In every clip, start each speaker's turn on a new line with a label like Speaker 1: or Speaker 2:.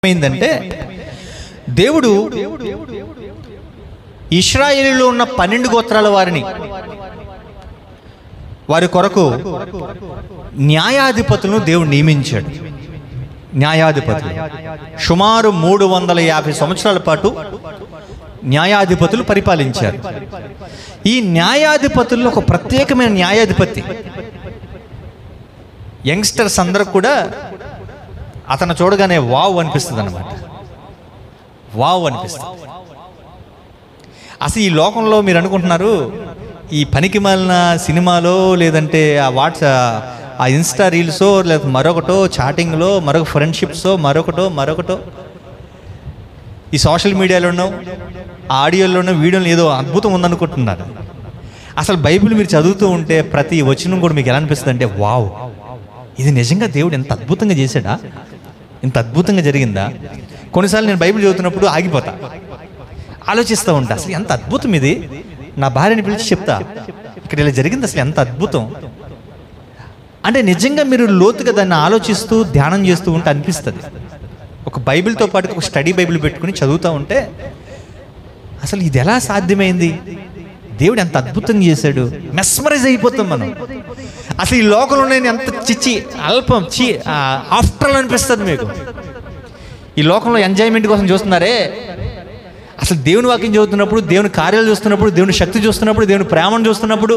Speaker 1: ఏమైందంటే దేవుడు ఇశ్రాయేలులో ఉన్న 12 గోత్రాల వారి కొరకు న్యాయాధిపతులను దేవుడు నియమించాడు. న్యాయాధిపతులు సుమారు 350 సంవత్సరాల పాటు న్యాయాధిపతులు పరిపాలించారు. ఈ న్యాయాధిపతుల్లో ఒక ప్రత్యేకమైన న్యాయాధిపతి, యంగ్స్టర్స్ అందరూ కూడా అతను చూడగానే వావ్ అనిపిస్తుంది అన్నమాట. వావ్ అనిపిస్తుంది. అసలు ఈ లోకంలో మీరు అనుకుంటున్నారు ఈ పనికి మాలిన సినిమాలో, లేదంటే ఆ ఇన్స్టా రీల్సో, లేదా మరొకటో చాటింగ్లో, మరొక ఫ్రెండ్షిప్సో, మరొకటో ఈ సోషల్ మీడియాలోనో ఆడియోలోనో వీడియోలో ఏదో అద్భుతం ఉందనుకుంటున్నారు. అసలు బైబిల్ మీరు చదువుతూ ఉంటే ప్రతి వచనం కూడా మీకు ఎలా అనిపిస్తుంది అంటే, వావ్, ఇది నిజంగా దేవుడు ఎంత అద్భుతంగా చేశాడా, ఇంత అద్భుతంగా జరిగిందా. కొన్నిసార్లు నేను బైబిల్ చదువుతున్నప్పుడు ఆగిపోతా, ఆలోచిస్తూ ఉంటా, అసలు ఎంత అద్భుతం ఇది. నా భార్యని పిలిచి చెప్తా, ఇక్కడ ఇలా జరిగింది, అసలు ఎంత అద్భుతం అంటే. నిజంగా మీరు లోతుగా దాన్ని ఆలోచిస్తూ ధ్యానం చేస్తూ ఉంటే అనిపిస్తుంది. ఒక బైబిల్తో పాటు ఒక స్టడీ బైబిల్ పెట్టుకుని చదువుతూ ఉంటే అసలు ఇది ఎలా సాధ్యమైంది, దేవుడు ఎంత అద్భుతంగా చేశాడు, మెస్మరైజ్ అయిపోతాం మనం. అసలు ఈ లోకంలో నేను ఎంత అల్పం ఆఫ్టర్ ఆల్ అనిపిస్తుంది మీకు. ఈ లోకంలో ఎంజాయ్మెంట్ కోసం చూస్తున్నారే, అసలు దేవుని వాక్యం చదువుతున్నప్పుడు, దేవుని కార్యాలు చూస్తున్నప్పుడు, దేవుని శక్తి చూస్తున్నప్పుడు, దేవుని ప్రేమను చూస్తున్నప్పుడు,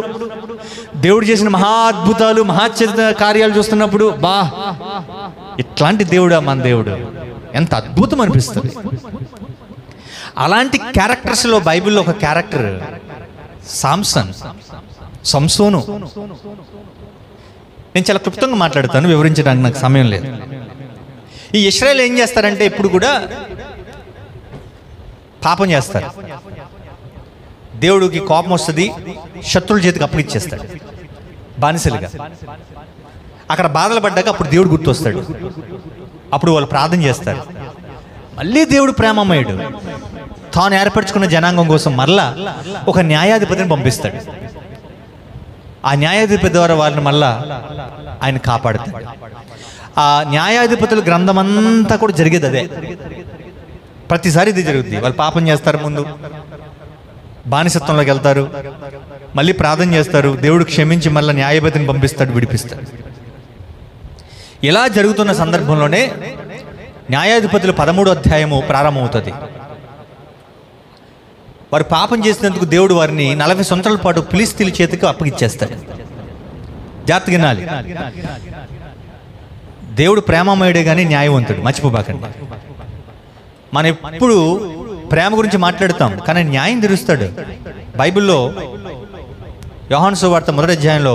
Speaker 1: దేవుడు చేసిన మహా అద్భుతాలు, కార్యాలు చూస్తున్నప్పుడు, ఇట్లాంటి దేవుడా మన దేవుడు, ఎంత అద్భుతం అనిపిస్తుంది. అలాంటి క్యారెక్టర్స్లో బైబిల్లో ఒక క్యారెక్టర్ సంసోను. నేను చాలా క్లుప్తంగా మాట్లాడతాను, వివరించడానికి నాకు సమయం లేదు. ఈ ఇశ్రాయేలు ఏం చేస్తారంటే ఇప్పుడు కూడా పాపం చేస్తారు. దేవుడికి కోపం వస్తుంది, శత్రువుల చేతికి అప్పగిచ్చేస్తాడు బానిసలుగా. అక్కడ బాధలు పడ్డాక అప్పుడు దేవుడు గుర్తొస్తాడు, అప్పుడు వాళ్ళు ప్రార్థన చేస్తారు. మళ్ళీ దేవుడు ప్రేమమయుడు, తాను ఏర్పరచుకున్న జనాంగం కోసం మరలా ఒక న్యాయాధిపతిని పంపిస్తాడు. ఆ న్యాయాధిపతి ద్వారా వాళ్ళని మళ్ళా ఆయన కాపాడుతాడు. ఆ న్యాయాధిపతుల గ్రంథం అంతా కూడా జరిగేది అదే. ప్రతిసారి ఇది జరుగుద్ది. వాళ్ళు పాపం చేస్తారు, ముందు బానిసత్వంలోకి వెళ్తారు, మళ్ళీ ప్రార్థన చేస్తారు, దేవుడు క్షమించి మళ్ళీ న్యాయాధిపతిని పంపిస్తాడు, విడిపిస్తాడు. ఇలా జరుగుతున్న సందర్భంలోనే న్యాయాధిపతులు 13వ అధ్యాయము ప్రారంభమవుతుంది. వారు పాపం చేసినందుకు దేవుడు వారిని 40 సంవత్సరాల పాటు ఫిలిష్తీయుల చేతికి అప్పగిచ్చేస్తాడు. జాగ్రత్తగా వినాలి, దేవుడు ప్రేమమయుడే కానీ న్యాయవంతుడు, మర్చిపోబాకండి. మనం ఎప్పుడు ప్రేమ గురించి మాట్లాడుతాం, కానీ న్యాయం తీరుస్తాడు. బైబిల్లో యోహాను సువార్త 1వ అధ్యాయంలో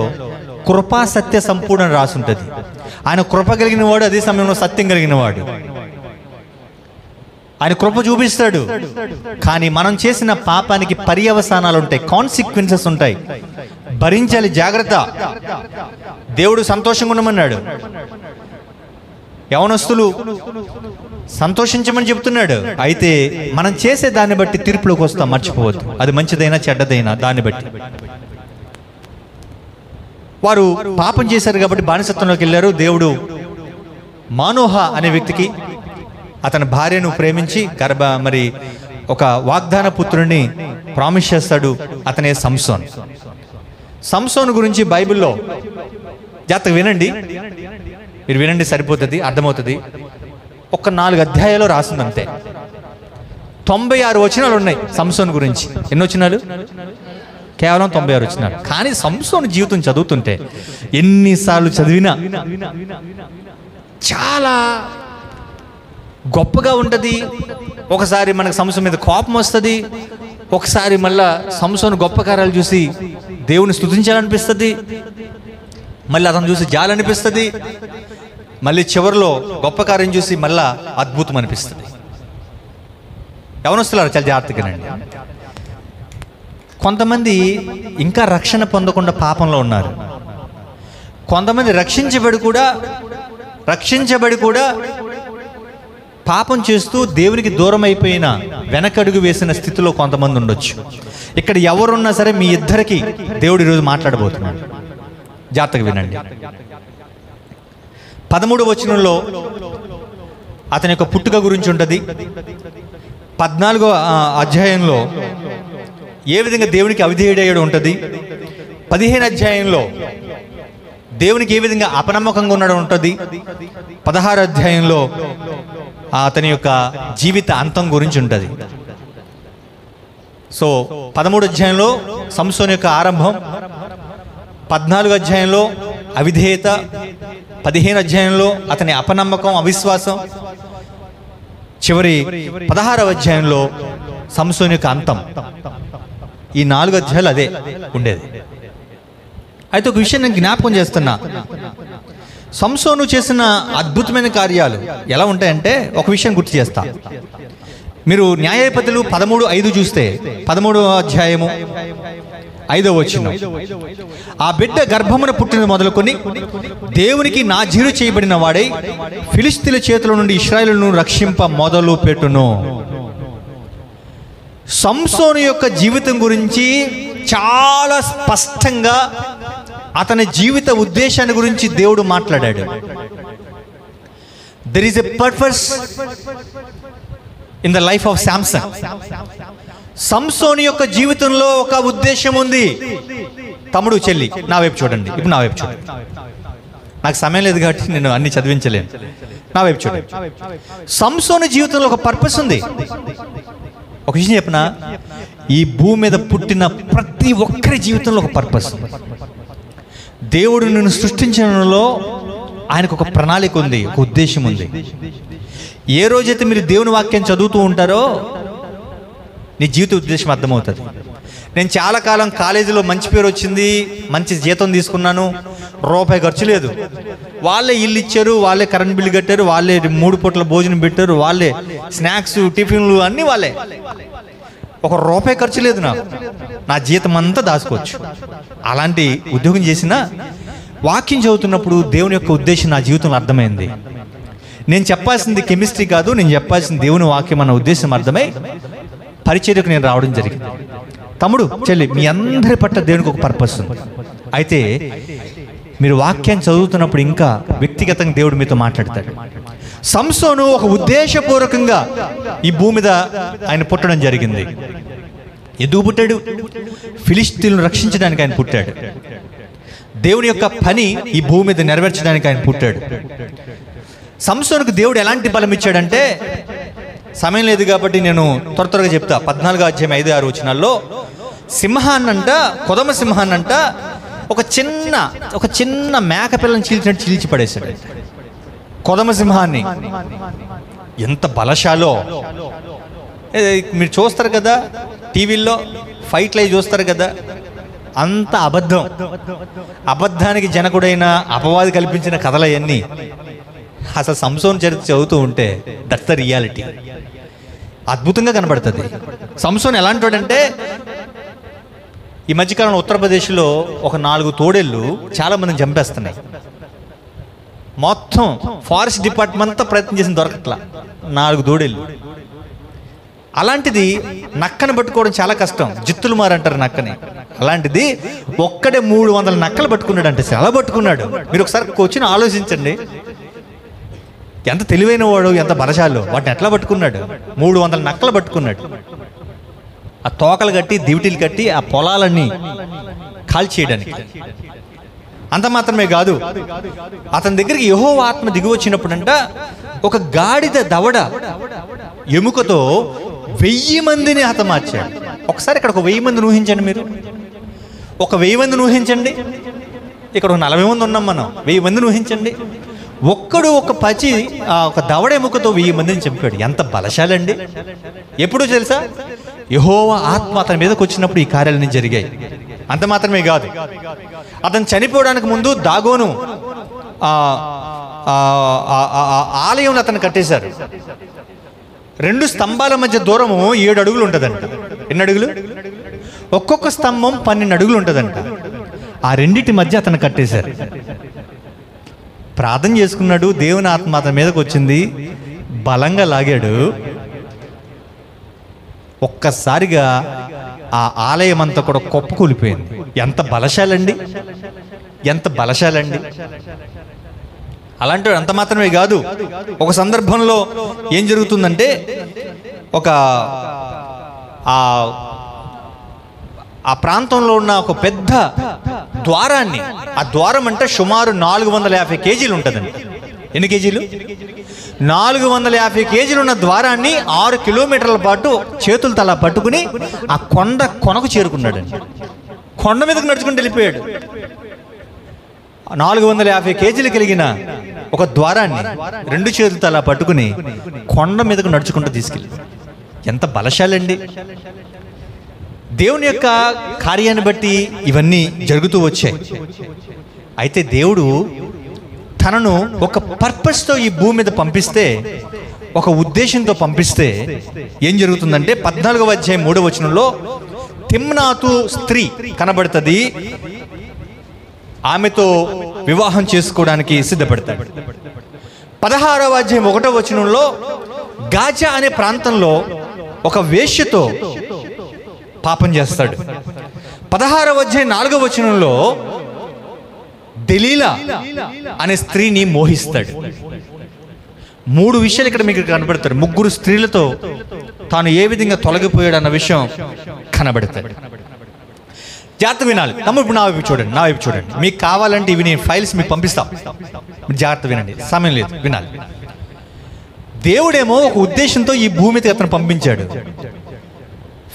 Speaker 1: కృపా సత్య సంపూర్ణ రాసి ఉంటుంది. ఆయన కృప కలిగిన వాడు, అదే సమయంలో సత్యం కలిగిన వాడు. ఆయన కృప చూపిస్తాడు, కానీ మనం చేసిన పాపానికి పర్యవసానాలు ఉంటాయి, కాన్సిక్వెన్సెస్ ఉంటాయి, భరించాలి, జాగ్రత్త. దేవుడు సంతోషంగా ఉండమన్నాడు, యవనస్తులు సంతోషించమని చెప్తున్నాడు. అయితే మనం చేసే దాన్ని బట్టి తీర్పులోకి వస్తాం, మర్చిపోవద్దు. అది మంచిదైనా చెడ్డదైనా దాన్ని బట్టి. వారు పాపం చేశారు కాబట్టి బానిసత్వంలోకి వెళ్ళారు. దేవుడు మానోహ అనే వ్యక్తికి అతని భార్యను ప్రేమించి మరి ఒక వాగ్దాన పుత్రుడిని ప్రామిస్ చేస్తాడు. అతనే సంసోను గురించి బైబిల్లో జాగ్రత్తగా వినండి, మీరు వినండి, సరిపోతుంది, అర్థమవుతుంది. ఒక 4 అధ్యాయాలు రాసిందంతే. 96 వచనాలు ఉన్నాయి సంసోను గురించి. ఎన్ని వచనాలు? కేవలం 96 వచనాలు. కానీ సంసోను జీవితం చదువుతుంటే ఎన్నిసార్లు చదివినా చాలా గొప్పగా ఉంటుంది. ఒకసారి మనకు సంసోను మీద కోపం వస్తుంది, ఒకసారి మళ్ళా సంసోను గొప్ప కార్యాలు చూసి దేవుని స్తుతించాలనిపిస్తుంది, మళ్ళీ అతను చూసి జాలనిపిస్తుంది, మళ్ళీ చివరిలో గొప్ప కార్యం చూసి మళ్ళా అద్భుతం అనిపిస్తుంది. యవనస్తులారా చాలా జాగ్రత్తగానండి. కొంతమంది ఇంకా రక్షణ పొందకుండా పాపంలో ఉన్నారు. కొంతమంది రక్షించబడి కూడా పాపం చేస్తూ దేవునికి దూరం అయిపోయిన, వెనకడుగు వేసిన స్థితిలో కొంతమంది ఉండొచ్చు. ఇక్కడ ఎవరున్నా సరే మీ ఇద్దరికి దేవుడు ఈరోజు మాట్లాడబోతున్నాడు. జాగ్రత్తగా వినండి. 13వ వచనంలో అతని యొక్క పుట్టుక గురించి ఉంటుంది. 14వ అధ్యాయంలో ఏ విధంగా దేవునికి అవిధేయుడయ్యాడు ఉంటుంది. 15వ అధ్యాయంలో దేవునికి ఏ విధంగా అపనమ్మకంగా ఉన్నాడు ఉంటుంది. 16వ అధ్యాయంలో అతని యొక్క జీవిత అంతం గురించి ఉంటుంది. సో 13వ అధ్యాయంలో సంసోను యొక్క ఆరంభం, 14వ అధ్యాయంలో అవిధేయత, 15వ అధ్యాయంలో అతని అపనమ్మకం, అవిశ్వాసం, చివరి 16వ అధ్యాయంలో సంసోను యొక్క అంతం. ఈ 4 అధ్యాయాలు అదే ఉండేది. అయితే ఒక విషయం నేను జ్ఞాపకం చేస్తున్నా. సంసోను చేసిన అద్భుతమైన కార్యాలు ఎలా ఉంటాయంటే ఒక విషయం గుర్తు చేస్తా. మీరు న్యాయాధిపతులు 13:5 చూస్తే 13వ అధ్యాయము 5వ వచనం, ఆ బిడ్డ గర్భమున పుట్టిన మొదలుకొని దేవునికి నాజీరు చేయబడిన వాడై ఫిలిష్తీయుల చేతుల నుండి ఇశ్రాయేలును రక్షింప మొదలు పెట్టును. సంసోను యొక్క జీవితం గురించి చాలా స్పష్టంగా అతని జీవిత ఉద్దేశాన్ని గురించి దేవుడు మాట్లాడాడు. There is a purpose in the life of Samson. సంసోను యొక్క జీవితంలో ఒక ఉద్దేశం ఉంది. తమ్ముడు, చెల్లి, నా వైపు చూడండి. ఇప్పుడు నా వైపు చూడండి. నాకు సమయం లేదు కాబట్టి నేను అన్ని చదివించలేను. నా వైపు చూడండి. సంసోను జీవితంలో ఒక పర్పస్ ఉంది. ఒక విషయం చెప్పిన, ఈ భూమి మీద పుట్టిన ప్రతి ఒక్కరి జీవితంలో ఒక పర్పస్. దేవుడు నిన్ను సృష్టించడంలో ఆయనకు ఒక ప్రణాళిక ఉంది, ఒక ఉద్దేశం ఉంది. ఏ రోజైతే మీరు దేవుని వాక్యం చదువుతూ ఉంటారో నీ జీవిత ఉద్దేశం అర్థమవుతుంది. నేను చాలా కాలం కాలేజీలో మంచి పేరు వచ్చింది, మంచి జీతం తీసుకున్నాను, రూపాయి ఖర్చు లేదు. వాళ్ళే ఇల్లు ఇచ్చారు, వాళ్ళే కరెంట్ బిల్లు కట్టారు, వాళ్ళే 3 పూటల భోజనం పెట్టారు, వాళ్ళే స్నాక్స్, టిఫిన్లు అన్నీ వాళ్ళే. ఒక రూపాయి ఖర్చు లేదు నాకు, నా జీతం అంతా దాచుకోవచ్చు. అలాంటి ఉద్యోగం చేసినా వాక్యం చదువుతున్నప్పుడు దేవుని యొక్క ఉద్దేశం నా జీవితంలో అర్థమైంది. నేను చెప్పాల్సింది కెమిస్ట్రీ కాదు, నేను చెప్పాల్సింది దేవుని వాక్యం అన్న ఉద్దేశం అర్థమై పరిచర్యకు నేను రావడం జరిగింది. తమ్ముడు, చెల్లి, మీ అందరి పట్ల దేవునికి ఒక పర్పస్ ఉంది. అయితే మీరు వాక్యాన్ని చదువుతున్నప్పుడు ఇంకా వ్యక్తిగతంగా దేవుడు మీతో మాట్లాడతాడు. సంసోను ఒక ఉద్దేశపూర్వకంగా ఈ భూమి మీద ఆయన పుట్టడం జరిగింది. ఎందుకు పుట్టాడు? ఫిలిష్తీయులను రక్షించడానికి ఆయన పుట్టాడు. దేవుని యొక్క పని ఈ భూమి మీద నెరవేర్చడానికి ఆయన పుట్టాడు. సంసోనుకు దేవుడు ఎలాంటి బలం ఇచ్చాడంటే, సమయం లేదు కాబట్టి నేను త్వరగా చెప్తా. 14వ అధ్యాయం 5-6 వచనాల్లో సింహాన్నంట, కొదమ సింహాన్నంట ఒక చిన్న మేక పిల్లని చీల్చినట్టు చీల్చి పడేశాడు. కొదమ సింహాన్ని. ఎంత బలశాలో! మీరు చూస్తారు కదా టీవీల్లో ఫైట్లు అవి చూస్తారు కదా, అంత అబద్ధం. అబద్ధానికి జనకుడైన అపవాది కల్పించిన కథలు అవన్నీ. అసలు సంసోను చరిత్ర చదువుతూ ఉంటే దట్స్ ద రియాలిటీ. అద్భుతంగా కనబడుతుంది. సంసోను ఎలాంటి వాడంటే, ఈ మధ్యకాలంలో ఉత్తరప్రదేశ్లో ఒక 4 తోడేళ్ళు చాలా మందిని చంపేస్తున్నాయి. మొత్తం ఫారెస్ట్ డిపార్ట్మెంట్ అంతా ప్రయత్నం చేసిన దొరకట్లా 4 తోడేళ్ళు. అలాంటిది నక్కను పట్టుకోవడం చాలా కష్టం, జిత్తులు మారంటారు నక్కని. అలాంటిది ఒక్కడే 300 నక్కలు పట్టుకున్నాడు. అంటే చాలా పట్టుకున్నాడు. మీరు ఒకసారి కూర్చొని ఆలోచించండి, ఎంత తెలివైన వాడు, ఎంత బలశాలు. వాటిని ఎట్లా పట్టుకున్నాడు? 300 నక్కలు పట్టుకున్నాడు. ఆ తోకలు కట్టి, దివిటీలు కట్టి ఆ పొలాలన్నీ కాల్చేయడానికి. అంత మాత్రమే కాదు, అతని దగ్గరికి యెహోవా ఆత్మ దిగి వచ్చినప్పుడంట ఒక గాడిద దవడ ఎముకతో 1000 మందిని హతమార్చాడు. ఒకసారి ఇక్కడ ఒక 1000 మందిని ఊహించండి. మీరు ఒక 1000 మందిని ఊహించండి. ఇక్కడ ఒక 40 మంది ఉన్నాం మనం. 1000 మందిని ఊహించండి. ఒక్కడు ఒక దవడ ఎముకతో 1000 మందిని చంపాడు. ఎంత బలశాలండి! ఎప్పుడు తెలుసా? యెహోవా ఆత్మ అతని మీదకి వచ్చినప్పుడు ఈ కార్యాలన్నీ జరిగాయి. అంత మాత్రమే కాదు, అతను చనిపోవడానికి ముందు దాగోను ఆలయం అతను కట్టేశారు. 2 స్తంభాల మధ్య దూరము 7 అడుగులు ఉంటుందంట. ఎన్ని అడుగులు? ఒక్కొక్క స్తంభం 12 అడుగులు ఉంటుందంట. ఆ రెండింటి మధ్య అతను కట్టేశారు. ప్రార్థన చేసుకున్నాడు, దేవుని ఆత్మ అతని మీదకి వచ్చింది, బలంగా లాగాడు. ఒక్కసారిగా ఆ ఆలయం అంతా కూడా కుప్పకూలిపోయింది. ఎంత బలశాలండి! ఎంత బలశాలండి! అలాంటి అంత మాత్రమే కాదు, ఒక సందర్భంలో ఏం జరుగుతుందంటే ఒక ఆ ప్రాంతంలో ఉన్న ఒక పెద్ద ద్వారాన్ని, ఆ ద్వారం అంటే సుమారు 450 కేజీలు ఉంటుందండి. ఎన్ని కేజీలు? 450 కేజీలు ఉన్న ద్వారాన్ని 6 కిలోమీటర్ల పాటు చేతులు తలా పట్టుకుని ఆ కొండ కొనకు చేరుకున్నాడండి. కొండ మీదకు నడుచుకుంటూ వెళ్ళిపోయాడు. 450 కేజీలు కలిగిన ఒక ద్వారాన్ని 2 చేతులు తలా పట్టుకుని కొండ మీదకు నడుచుకుంటూ తీసుకెళ్ళి. ఎంత బలశాలండి! దేవుని యొక్క కార్యాన్ని బట్టి ఇవన్నీ జరుగుతూ వచ్చాయి. అయితే దేవుడు తనను ఒక పర్పస్తో ఈ భూమి మీద పంపిస్తే, ఒక ఉద్దేశంతో పంపిస్తే ఏం జరుగుతుందంటే 14వ అధ్యాయం 3వ వచనంలో తిమ్నాతు స్త్రీ కనబడుతుంది. ఆమెతో వివాహం చేసుకోవడానికి సిద్ధపడతాడు. 16వ అధ్యాయం 1వ వచనంలో గాజా అనే ప్రాంతంలో ఒక వేశ్యతో పాపం చేస్తాడు. 16వ అధ్యాయం 4వ వచనంలో దెలీలా అనే స్త్రీని మోహిస్తాడు. 3 విషయాలు ఇక్కడ మీకు కనబడతారు. 3 స్త్రీలతో తాను ఏ విధంగా తొలగిపోయాడు అన్న విషయం కనబడతాడు. జాగ్రత్త వినాలి. ఇప్పుడు నా వైపు చూడండి. మీకు కావాలంటే ఇవి నేను ఫైల్స్ మీకు పంపిస్తాం. జాగ్రత్త వినండి, సమయం లేదు, వినాలి. దేవుడేమో ఒక ఉద్దేశంతో ఈ భూమికి అతను పంపించాడు.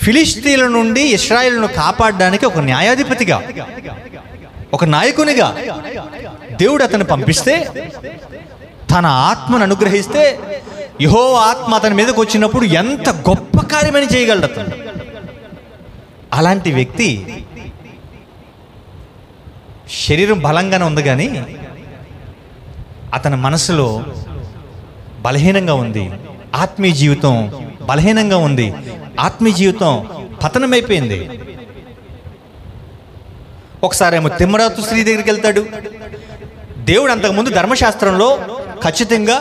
Speaker 1: ఫిలిష్తీయుల నుండి ఇశ్రాయేలును కాపాడడానికి ఒక న్యాయాధిపతిగా, ఒక నాయకునిగా దేవుడు అతను పంపిస్తే, తన ఆత్మను అనుగ్రహిస్తే, యెహోవా ఆత్మ అతని మీదకి వచ్చినప్పుడు ఎంత గొప్ప కార్యమని చేయగలడు అతను. అలాంటి వ్యక్తి శరీరం బలంగానే ఉంది, కానీ అతని మనసులో బలహీనంగా ఉంది. ఆత్మీయ జీవితం బలహీనంగా ఉంది. ఆత్మీయ జీవితం పతనమైపోయింది. ఒకసారి ఏమో తిమ్నాతు స్త్రీ దగ్గరికి వెళ్తాడు. దేవుడు అంతకుముందు ధర్మశాస్త్రంలో ఖచ్చితంగా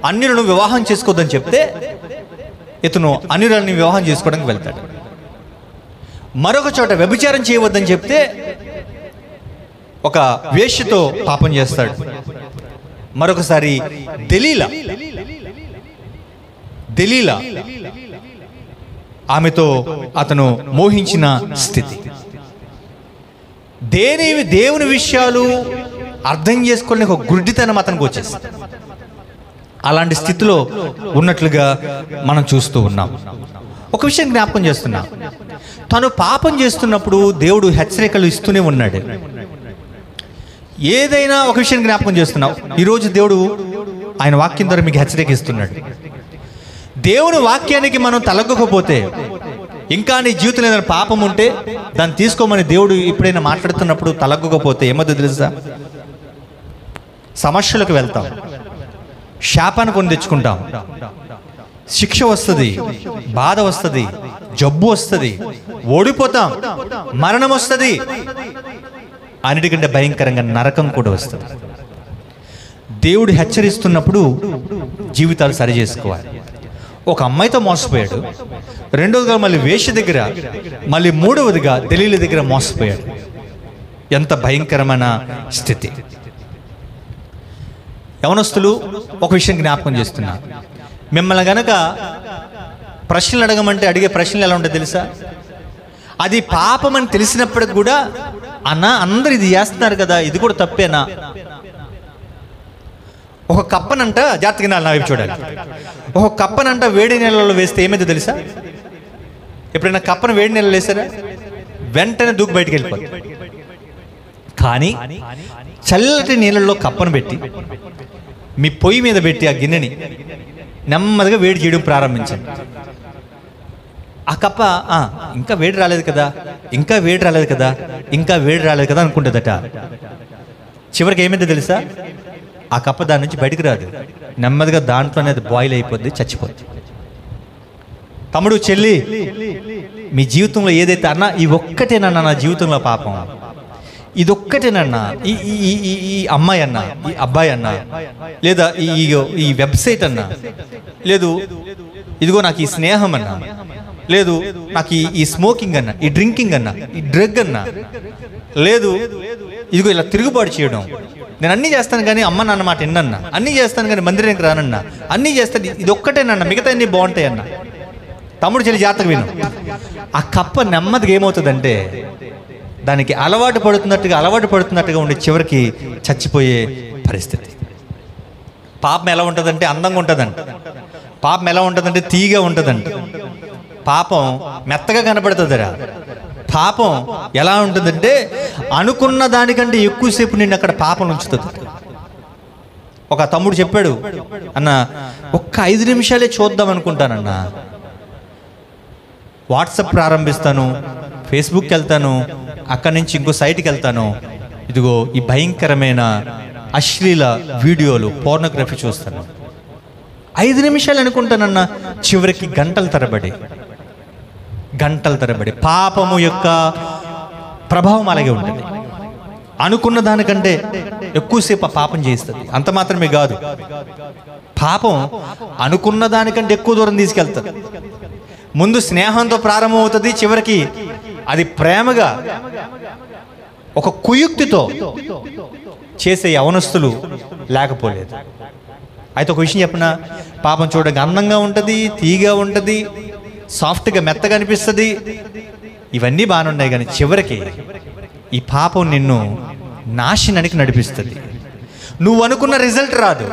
Speaker 1: అన్యులను వివాహం చేసుకోవద్దని చెప్తే ఇతను అన్యులని వివాహం చేసుకోవడానికి వెళ్తాడు. మరొక చోట వ్యభిచారం చేయవద్దని చెప్తే ఒక వేశ్యతో పాపం చేస్తాడు. మరొకసారి దెలీలా ఆమెతో అతను మోహించిన స్థితి. దేవుని విషయాలు అర్థం చేసుకునే ఒక గుడ్డితనం అతనికి వచ్చేస్తుంది. అలాంటి స్థితిలో ఉన్నట్లుగా మనం చూస్తూ ఉన్నాం. ఒక విషయం జ్ఞాపకం చేస్తున్నాం. తను పాపం చేస్తున్నప్పుడు దేవుడు హెచ్చరికలు ఇస్తూనే ఉన్నాడు. ఏదైనా ఒక విషయం జ్ఞాపకం చేస్తున్నావు. ఈరోజు దేవుడు ఆయన వాక్యం ద్వారా మీకు హెచ్చరిక ఇస్తున్నాడు. దేవుని వాక్యానికి మనం తలగ్గకపోతే, ఇంకా నీ జీవితంలో ఏదైనా పాపం ఉంటే దాన్ని తీసుకోమని దేవుడు ఎప్పుడైనా మాట్లాడుతున్నప్పుడు తలగ్గకపోతే ఏమవుతుందో తెలుసా? సమస్యలకు వెళ్తాం, శాపాన్ని కొని తెచ్చుకుంటాం, శిక్ష వస్తుంది, బాధ వస్తుంది, జబ్బు వస్తుంది, ఓడిపోతాం, మరణం వస్తుంది, అన్నిటికంటే భయంకరంగా నరకం కూడా వస్తుంది. దేవుడు హెచ్చరిస్తున్నప్పుడు జీవితాలు సరి చేసుకోవాలి. ఒక అమ్మాయితో మోసపోయాడు, రెండవదిగా మళ్ళీ వేశ్య దగ్గర, మళ్ళీ మూడవదిగా దెలీలా దగ్గర మోసపోయాడు. ఎంత భయంకరమైన స్థితి! యవనస్తులు, ఒక విషయం జ్ఞాపకం చేస్తున్నా. మిమ్మల్ని గనక ప్రశ్నలు అడగమంటే అడిగే ప్రశ్నలు ఎలా ఉంటాయి తెలుసా? అది పాపం అని తెలిసినప్పటికి కూడా, అన్నా అందరు ఇది చేస్తున్నారు కదా, ఇది కూడా తప్పేనా? ఒక కప్పనంట, జాగ్రత్తగా నా వైపు చూడాలి. ఒక కప్పనంట వేడి నీళ్ళలో వేస్తే ఏమైందో తెలుసా? ఎప్పుడైనా కప్పను వేడి నీళ్ళు వేసారా? వెంటనే దూకి బయటికి వెళ్ళిపోతుంది. కానీ చల్లటి నీళ్ళల్లో కప్పను పెట్టి మీ పొయ్యి మీద పెట్టి ఆ గిన్నెని నెమ్మదిగా వేడి చేయడం ప్రారంభించండి. ఆ కప్ప ఇంకా వేడి రాలేదు కదా, ఇంకా వేడి రాలేదు కదా, ఇంకా వేడి రాలేదు కదా అనుకుంటుందట. చివరికి ఏమైందో తెలుసా? ఆ కప్ప దాని నుంచి బయటికి రాదు. నెమ్మదిగా దాంట్లోనే అది బాయిల్ అయిపోద్ది, చచ్చిపోద్ది. తమ్ముడు, చెల్లి, మీ జీవితంలో ఏదైతే అన్నా, ఈ ఒక్కటేనన్నా నా జీవితంలో పాపం, ఇదొక్కటేనన్నా, ఈ అమ్మాయి అన్నా, ఈ అబ్బాయి అన్నా, లేదా ఈ వెబ్సైట్ అన్నా, లేదు ఇదిగో నాకు ఈ స్నేహం అన్నా, లేదు నాకు ఈ స్మోకింగ్ అన్నా, ఈ డ్రింకింగ్ అన్నా, ఈ డ్రగ్ అన్నా, లేదు ఇదిగో ఇలా తిరుగుబాటు చేయడం, నేను అన్నీ చేస్తాను కానీ అమ్మ నాన్న మాట విన్నన్నా, అన్నీ చేస్తాను కానీ మందిరానికి రానన్నా, అన్నీ చేస్తాను, ఇది ఒక్కటేనన్నా, మిగతా అన్నీ బాగుంటాయి అన్న. తమ్ముడు చెల్లి జాతకు విను. ఆ కప్ప నెమ్మదిగా ఏమవుతుందంటే దానికి అలవాటు పడుతున్నట్టుగా ఉండి చివరికి చచ్చిపోయే పరిస్థితి. పాపం ఎలా ఉంటుందంటే అందంగా ఉంటుందంట, పాపం ఎలా ఉంటుందంటే తీగా ఉంటుందంట, పాపం మెత్తగా కనపడుతుందిరా. పాపం ఎలా ఉంటుందంటే అనుకున్న దానికంటే ఎక్కువసేపు నిన్ను అక్కడ పాపం ఉంచుతుంది. ఒక తమ్ముడు చెప్పాడు, అన్న ఒక్క 5 నిమిషాలే చూద్దాం అనుకుంటానన్నా, వాట్సాప్ ప్రారంభిస్తాను, ఫేస్బుక్కి వెళ్తాను, అక్కడి నుంచి ఇంకో సైట్కి వెళ్తాను, ఇదిగో ఈ భయంకరమైన అశ్లీల వీడియోలు, పోర్నోగ్రఫీ చూస్తాను. 5 నిమిషాలు అనుకుంటానన్నా, చివరికి గంటల తరబడి పాపము యొక్క ప్రభావం అలాగే ఉంటుంది. అనుకున్న దానికంటే ఎక్కువసేపు ఆ పాపం చేస్తుంది. అంత మాత్రమే కాదు, పాపం అనుకున్న దానికంటే ఎక్కువ దూరం తీసుకెళ్తుంది. ముందు స్నేహంతో ప్రారంభమవుతుంది, చివరికి అది ప్రేమగా ఒక కుయుక్తితో చేసే యవనస్తులు లేకపోలేదు. అయితే ఒక విషయం చెప్పిన, పాపం చూడడానికి అందంగా ఉంటుంది, తీగా ఉంటుంది, సాఫ్ట్గా మెత్తగా అనిపిస్తుంది, ఇవన్నీ బాగానే ఉన్నాయి. కానీ చివరికి ఈ పాపం నిన్ను నాశనానికి నడిపిస్తుంది. నువ్వు అనుకున్న రిజల్ట్ రాదు.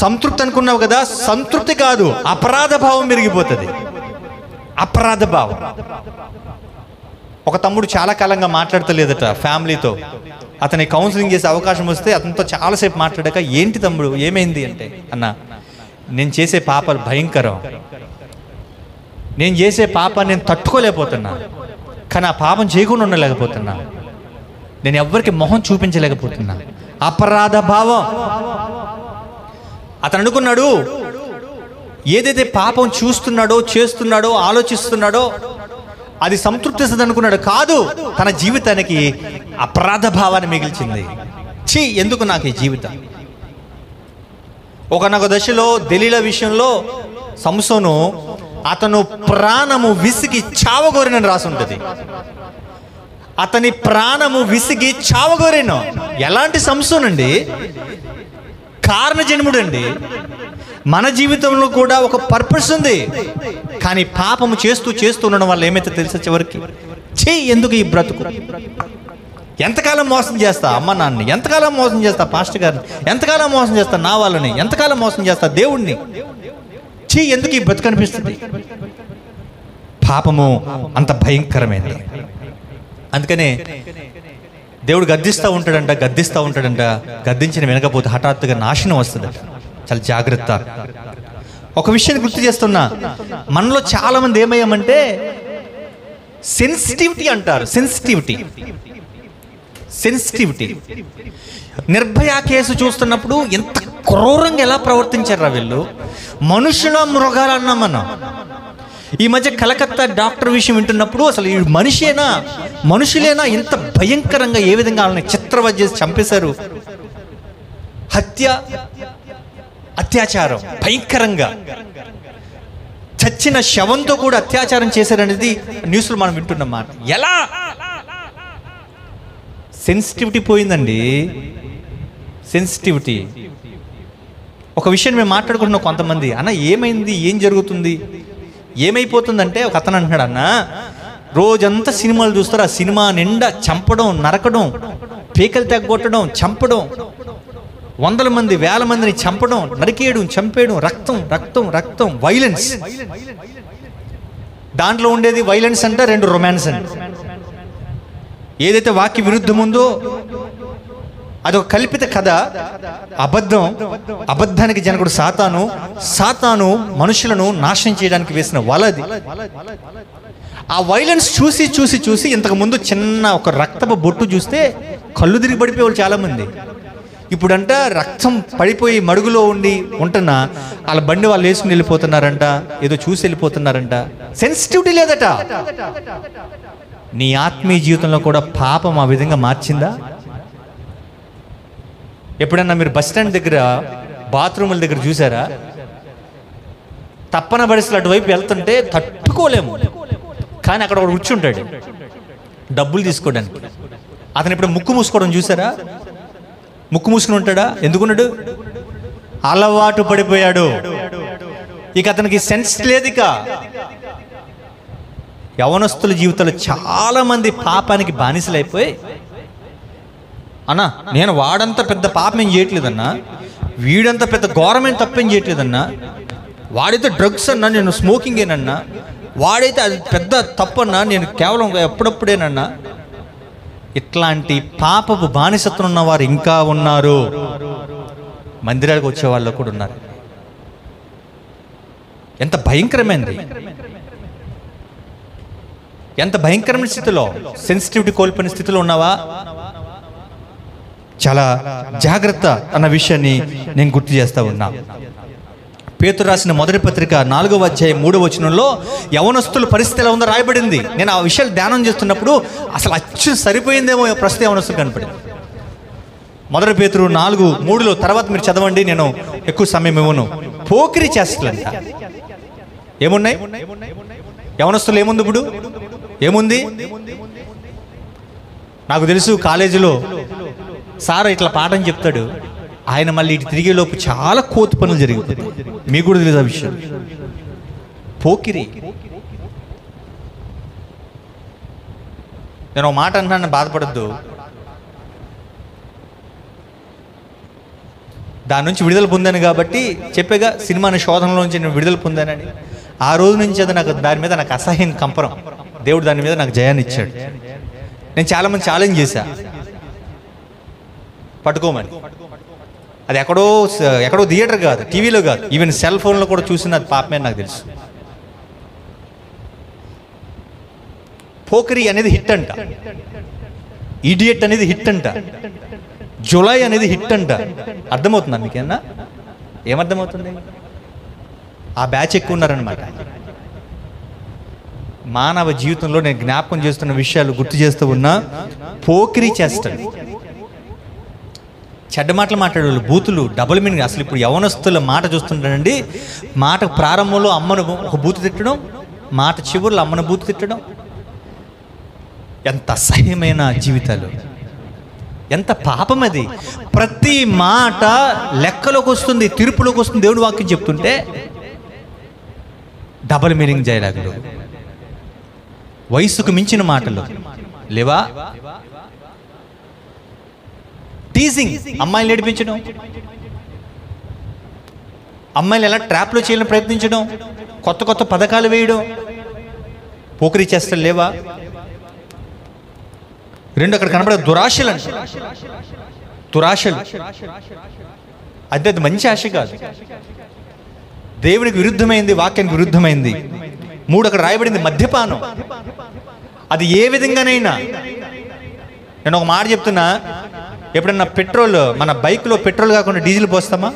Speaker 1: సంతృప్తి అనుకున్నావు కదా, సంతృప్తి కాదు, అపరాధ భావం పెరిగిపోతుంది. అపరాధ భావం. ఒక తమ్ముడు చాలా కాలంగా మాట్లాడతలేదట ఫ్యామిలీతో. అతని కౌన్సిలింగ్ చేసే అవకాశం వస్తే అతనితో చాలాసేపు మాట్లాడాక, ఏంటి తమ్ముడు ఏమైంది అంటే, అన్న నేను చేసే పాపాలు భయంకరం, నేను చేసే పాపాన్ని నేను తట్టుకోలేకపోతున్నా, కానీ ఆ పాపం చేయకుండా ఉండలేకపోతున్నా, నేను ఎవ్వరికి మొహం చూపించలేకపోతున్నా. అపరాధ భావం. అతను అనుకున్నాడు, ఏదైతే పాపం చూస్తున్నాడో, చేస్తున్నాడో, ఆలోచిస్తున్నాడో అది సంతృప్తిస్తుంది అనుకున్నాడు. కాదు, తన జీవితానికి అపరాధ భావాన్ని మిగిల్చింది. ఛీ, ఎందుకు నాకు ఈ జీవితం. ఒకనొక దశలో దెలీలా విషయంలో సంసోను అతను ప్రాణము విసిగి చావగోరినని రాసి ఉంటుంది. అతని ప్రాణము విసిగి చావగోరేను. ఎలాంటి సంసోనండి, కారణ జన్ముడండి. మన జీవితంలో కూడా ఒక పర్పస్ ఉంది, కానీ పాపము చేస్తూ ఉండడం వల్ల ఏమైతే తెలుసా, చివరికి ఎందుకు ఈ బ్రతుకు, ఎంతకాలం మోసం చేస్తా అమ్మ నాన్నని, ఎంతకాలం మోసం చేస్తా పాస్టర్ గారిని, ఎంతకాలం మోసం చేస్తా నా వాళ్ళని, ఎంతకాలం మోసం చేస్తా దేవుణ్ణి, ఎందుకు ఈ బ్రతుకు అనిపిస్తుంది. పాపము అంత భయంకరమైనది. అందుకనే దేవుడు గద్దిస్తూ ఉంటాడంట, గద్దించిన వినకపోతే హఠాత్తుగా నాశనం వస్తుందట. చాలా జాగ్రత్త. ఒక విషయాన్ని గుర్తు చేస్తున్నా, మనలో చాలా మంది ఏమయ్యామంటే సెన్సిటివిటీ అంటారు. సెన్సిటివిటీ. నిర్భయ కేసు చూస్తున్నప్పుడు ఎంత క్రూరంగా ఎలా ప్రవర్తించారా వీళ్ళు, మనుషుల మృగాలు అన్నాం మనం. ఈ మధ్య కలకత్తా డాక్టర్ విషయం వింటున్నప్పుడు అసలు ఈ మనుషులేనా ఇంత భయంకరంగా ఏ విధంగా వాళ్ళని చిత్రవధ చేసి చంపేశారు. అత్యాచారం భయంకరంగా, చచ్చిన శవంతో కూడా అత్యాచారం చేశారనేది న్యూస్లో మనం వింటున్న మాట. ఎలా సెన్సిటివిటీ పోయిందండి, సెన్సిటివిటీ. ఒక విషయం మేము మాట్లాడుకుంటున్నాం కొంతమంది, అన్న ఏమైంది, ఏం జరుగుతుంది, ఏమైపోతుందంటే ఒక అతను అంటున్నాడు, అన్న రోజంతా సినిమాలు చూస్తారు, ఆ సినిమా నిండా చంపడం, నరకడం, పీకలు తెగ్గొట్టడం, చంపడం, 100 మంది 1000 మందిని చంపడం, నరికేయడం, చంపేయడం, రక్తం, వైలెన్స్. దాంట్లో ఉండేది వైలెన్స్ అంటే 2 రొమాన్స్ అండి. ఏదైతే వాక్య విరుద్ధం ఉందో అదొక కల్పిత కథ, అబద్ధానికి జనకుడు సాతాను మనుషులను నాశనం చేయడానికి వేసిన వలది. ఆ వైలెన్స్ చూసి ఇంతకు ముందు చిన్న ఒక రక్తపు బొట్టు చూస్తే కళ్ళు తిరిగి పడిపోయేవాళ్ళు చాలా మంది. ఇప్పుడంట రక్తం పడిపోయి మడుగులో ఉంటున్నా వాళ్ళ బండి వాళ్ళు వేసుకుని వెళ్ళిపోతున్నారంట, ఏదో చూసి వెళ్ళిపోతున్నారంట. సెన్సిటివిటీ లేదట. నీ ఆత్మీయ జీవితంలో కూడా పాపం ఆ విధంగా మార్చిందా? ఎప్పుడన్నా మీరు బస్ స్టాండ్ దగ్గర బాత్రూముల దగ్గర చూసారా? తప్పన పరిస్థితులు అటువైపు వెళ్తుంటే తట్టుకోలేము, కానీ అక్కడ ఒకడు కూర్చుంటాడు డబ్బులు తీసుకోవడానికి. అతను ఇప్పుడు ముక్కు మూసుకోవడం చూసారా? ముక్కు మూసుకుని ఉంటాడా? ఎందుకున్నాడు? అలవాటు పడిపోయాడు. ఇక అతనికి సెన్స్ లేదు. ఇక యవనస్తుల జీవితంలో చాలామంది పాపానికి బానిసలైపోయి, అన్నా నేను వాడంత పెద్ద పాపం ఏం చేయట్లేదన్నా, వీడంత పెద్ద ఘోరమైన తప్పేం చేయట్లేదన్నా, వాడైతే డ్రగ్స్ అన్నా, నేను స్మోకింగేనన్నా, వాడైతే అది పెద్ద తప్పన్నా, నేను కేవలం ఎప్పుడప్పుడేనన్నా. ఇట్లాంటి పాపపు బానిసత్వం ఉన్నవారు ఇంకా ఉన్నారు. మందిరాలకు వచ్చే వాళ్ళు కూడా ఉన్నారు. ఎంత భయంకరమైనది, ఎంత భయంకరమైన స్థితిలో, సెన్సిటివిటీ కోల్పోయిన స్థితిలో ఉన్నావా? చాలా జాగ్రత్త అన్న విషయాన్ని నేను గుర్తు చేస్తా ఉన్నా. పేతురు రాసిన మొదటి పత్రిక 4వ అధ్యాయం 3వ వచనంలో యవనస్తుల పరిస్థితి ఎలా ఉందో రాయబడింది. నేను ఆ విషయాలు ధ్యానం చేస్తున్నప్పుడు అసలు అచ్చు సరిపోయిందేమో ప్రస్తుత యవనస్తులు కనపడింది. మొదటి పేతురు 4:3 తర్వాత మీరు చదవండి, నేను ఎక్కువ సమయం ఇవ్వను. పోకిరి చేస్తలంట. ఏమున్నాయి యవనస్తులు? ఏముంది ఇప్పుడు? ఏముంది? నాకు తెలుసు, కాలేజీలో సార్ ఇట్లా పాఠం చెప్తాడు, ఆయన మళ్ళీ ఇటు తిరిగేలోపు చాలా కోతి పనులు జరిగిపోతాయి. మీకు కూడా తెలియదు ఆ విషయం. పోకిరి. నేను ఒక మాట అంటున్నాను, బాధపడద్దు. దాని నుంచి విడుదల పొందాను కాబట్టి చెప్పేగా, సినిమాని శోధనలో నుంచి నేను విడుదల పొందానని. ఆ రోజు నుంచి అది నాకు దాని మీద నాకు అసహ్యం, కంపరం. దేవుడు దాని మీద నాకు జయాన్ని ఇచ్చాడు. నేను చాలామంది ఛాలెంజ్ చేశా, పట్టుకోమని. అది ఎక్కడో థియేటర్ కాదు, టీవీలో కాదు, ఈవెన్ సెల్ ఫోన్లో కూడా చూసిన అది పాపమే నాకు తెలుసు. పోకరి అనేది హిట్ అంట, ఇడియట్ అనేది హిట్ అంట, జులై అనేది హిట్ అంట. అర్థమవుతుందా మీకేనా? ఏమర్థమవుతుంది? ఆ బ్యాచ్ ఎక్కువ ఉన్నారనమాట. మానవ జీవితంలో నేను జ్ఞాపకం చేస్తున్న విషయాలు గుర్తు చేస్తూ ఉన్నా. పోకిరి చేస్తాడు, చెడ్డ మాటలు మాట్లాడేవాళ్ళు, బూతులు, డబుల్ మీనింగ్. అసలు ఇప్పుడు యవనస్తుల మాట చూస్తుంటానండి, మాట ప్రారంభంలో అమ్మను ఒక బూతు తిట్టడం, మాట చివరిలో అమ్మను బూతు తిట్టడం. ఎంత అసహ్యమైన జీవితాలు, ఎంత పాపం అది. ప్రతి మాట లెక్కలోకి వస్తుంది, తీర్పులోకి వస్తుంది. దేవుడి వాక్యం చెప్తుంటే డబుల్ మీనింగ్ డైలాగులు, వయసుకు మించిన మాటలు లేవా? టీజింగ్, అమ్మాయిలు నడిపించడం, అమ్మాయిలు ఎలా ట్రాప్లో చేయాలని ప్రయత్నించడం, కొత్త కొత్త పథకాలు వేయడం. పోకిరీ చేష్టలు లేవా? రెండు అక్కడ కనబడే దురాశలు అంట. దురాశలు అంటే అది మంచి ఆశ కాదు, దేవునికి విరుద్ధమైంది, వాక్యానికి విరుద్ధమైంది. 3 అక్కడ రాయబడింది మద్యపానం. అది ఏ విధంగానైనా, నేను ఒక మాట చెప్తున్నా, ఎప్పుడన్నా పెట్రోల్, మన బైక్లో పెట్రోల్ కాకుండా డీజిల్ పోస్తామా?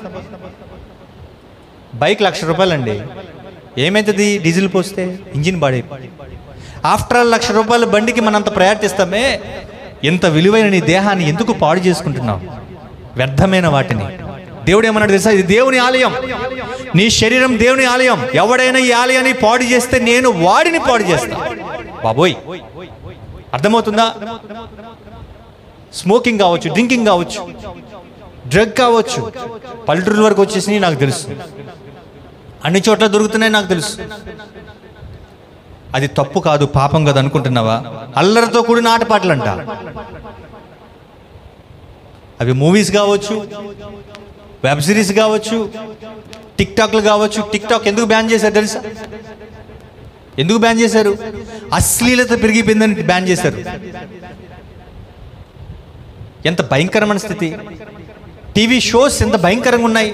Speaker 1: బైక్ ₹1,00,000 అండి. ఏమవుతుంది డీజిల్ పోస్తే? Engine body. ఆఫ్టర్ ఆల్ ₹1,00,000 బండికి మనంత ప్రయారిటిస్తామే. ఎంత విలువైన నీ దేహాన్ని ఎందుకు పాడు చేసుకుంటున్నావు? వ్యర్థమైన వాటిని. దేవుడు ఏమన్నాడు తెలుసా? ఇది దేవుని ఆలయం, నీ శరీరం దేవుని ఆలయం. ఎవడైనా ఈ ఆలయాన్ని పాడు చేస్తే నేను వాడిని పాడు చేస్తా. బాబోయ్, అర్థమవుతుందా? స్మోకింగ్ కావచ్చు, డ్రింకింగ్ కావచ్చు, డ్రగ్ కావచ్చు, పల్లెటూరు వరకు వచ్చేసి నాకు తెలుసు, అన్ని చోట్ల దొరుకుతున్నాయి నాకు తెలుసు. అది తప్పు కాదు, పాపం కాదు అనుకుంటున్నావా? అల్లరితో కూడిన ఆటపాటలంట. అవి మూవీస్ కావచ్చు, వెబ్ సిరీస్ కావచ్చు, టిక్ టాక్లు కావచ్చు. టిక్ టాక్ ఎందుకు బ్యాన్ చేశారు తెలుసా? ఎందుకు బ్యాన్ చేశారు? అశ్లీలత పెరిగిపోయిందని బ్యాన్ చేశారు. ఎంత భయంకరమైన స్థితి. టీవీ షోస్ ఎంత భయంకరంగా ఉన్నాయి.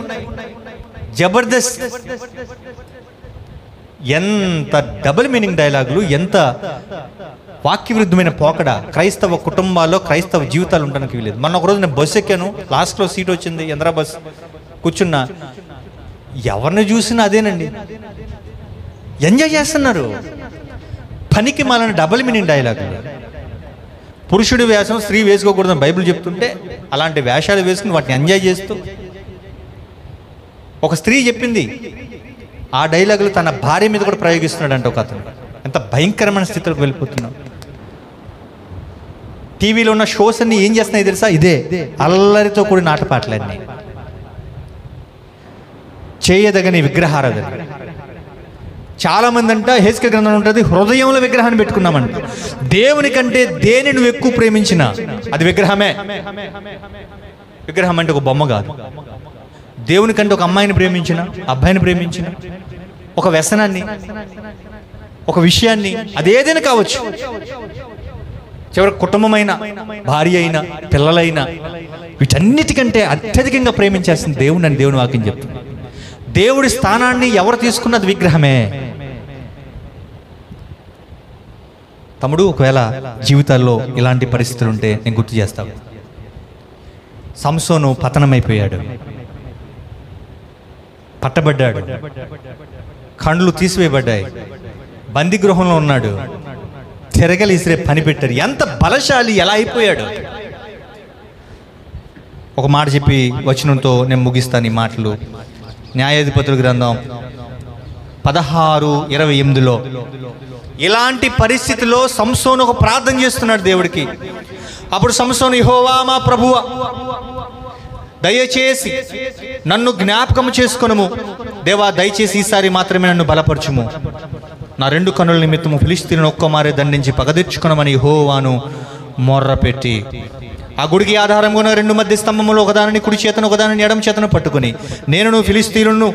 Speaker 1: జబర్దస్త్, ఎంత డబుల్ మీనింగ్ డైలాగులు, ఎంత వాక్య విరుద్ధమైన పోకడ. క్రైస్తవ కుటుంబాల్లో, క్రైస్తవ జీవితాలు ఉండడానికి వీలేదు. మొన్న ఒకరోజు నేను బస్సు ఎక్కాను, లాస్ట్లో సీట్ వచ్చింది, ఎంద్రా బస్ కూర్చున్నా. ఎవరిని చూసినా అదేనండి, ఎంజాయ్ చేస్తున్నారు. పనికి మాలిన డబుల్ మీనింగ్ డైలాగులు. పురుషుడి వేషం స్త్రీ వేసుకోకూడదని బైబిల్ చెప్తుంటే అలాంటి వేషాలు వేసుకుని వాటిని ఎంజాయ్ చేస్తూ, ఒక స్త్రీ చెప్పింది ఆ డైలాగులు తన భార్య మీద కూడా ప్రయోగిస్తున్నాడు అంటే ఒక అతను. ఎంత భయంకరమైన స్థితిలోకి వెళ్ళిపోతున్నాం. టీవీలో ఉన్న షోస్ అన్ని ఏం చేస్తున్నాయి తెలుసా? ఇదే అల్లరితో కూడిన ఆటపాటలన్నీ, చేయదగని విగ్రహారాధన. చాలామంది అంట హెస్కేల్ గ్రంథం ఉంటుంది, హృదయంలో విగ్రహాన్ని పెట్టుకున్నామంట. దేవుని కంటే దేని నువ్వు ఎక్కువ ప్రేమించినా అది విగ్రహమే. విగ్రహం అంటే ఒక బొమ్మ కాదు. దేవుని కంటే ఒక అమ్మాయిని ప్రేమించిన, అబ్బాయిని ప్రేమించిన, ఒక వ్యసనాన్ని, ఒక విషయాన్ని, అదేదైనా కావచ్చు, చివరి కుటుంబమైన, భార్య అయినా, పిల్లలైనా, వీటన్నిటికంటే అత్యధికంగా ప్రేమించాల్సింది దేవుని అని దేవుని వాక్యం చెప్తుంది. దేవుడి స్థానాన్ని ఎవరు తీసుకున్నది విగ్రహమే. తమ్ముడు, ఒకవేళ జీవితాల్లో ఇలాంటి పరిస్థితులు ఉంటే నేను గుర్తు చేస్తాను. సంసోను పతనమైపోయాడు, పట్టబడ్డాడు, కండ్లు తీసివేయబడ్డాయి, బందీ గృహంలో ఉన్నాడు, తిరగలి ఇసిరే పని పెట్టారు. ఎంత బలశాలి, ఎలా అయిపోయాడు. ఒక మాట చెప్పి వచనంతో నేను ముగిస్తాను ఈ మాటలు. న్యాయాధిపతుల గ్రంథం 16:28లో ఇలాంటి పరిస్థితిలో సంసోను ఒక ప్రార్థన చేస్తున్నాడు దేవుడికి. అప్పుడు సంసోను, యెహోవా మా ప్రభువా, దయచేసి నన్ను జ్ఞాపకం చేసుకొనుము. దేవా, దయచేసి ఈసారి మాత్రమే నన్ను బలపరచుము. నా 2 కన్నుల నిమిత్తము ఫిలిష్తీయులను ఒక్కమారే దండించి పగదెచ్చుకొనమని యెహోవాను మొర్రపెట్టి, ఆ గుడికి ఆధారంగా ఉన్న 2 మధ్య స్తంభములు ఒకదానిని కుడి చేతను ఒకదానిని ఎడమ చేతను పట్టుకుని, నేను ఫిలిష్తీయులను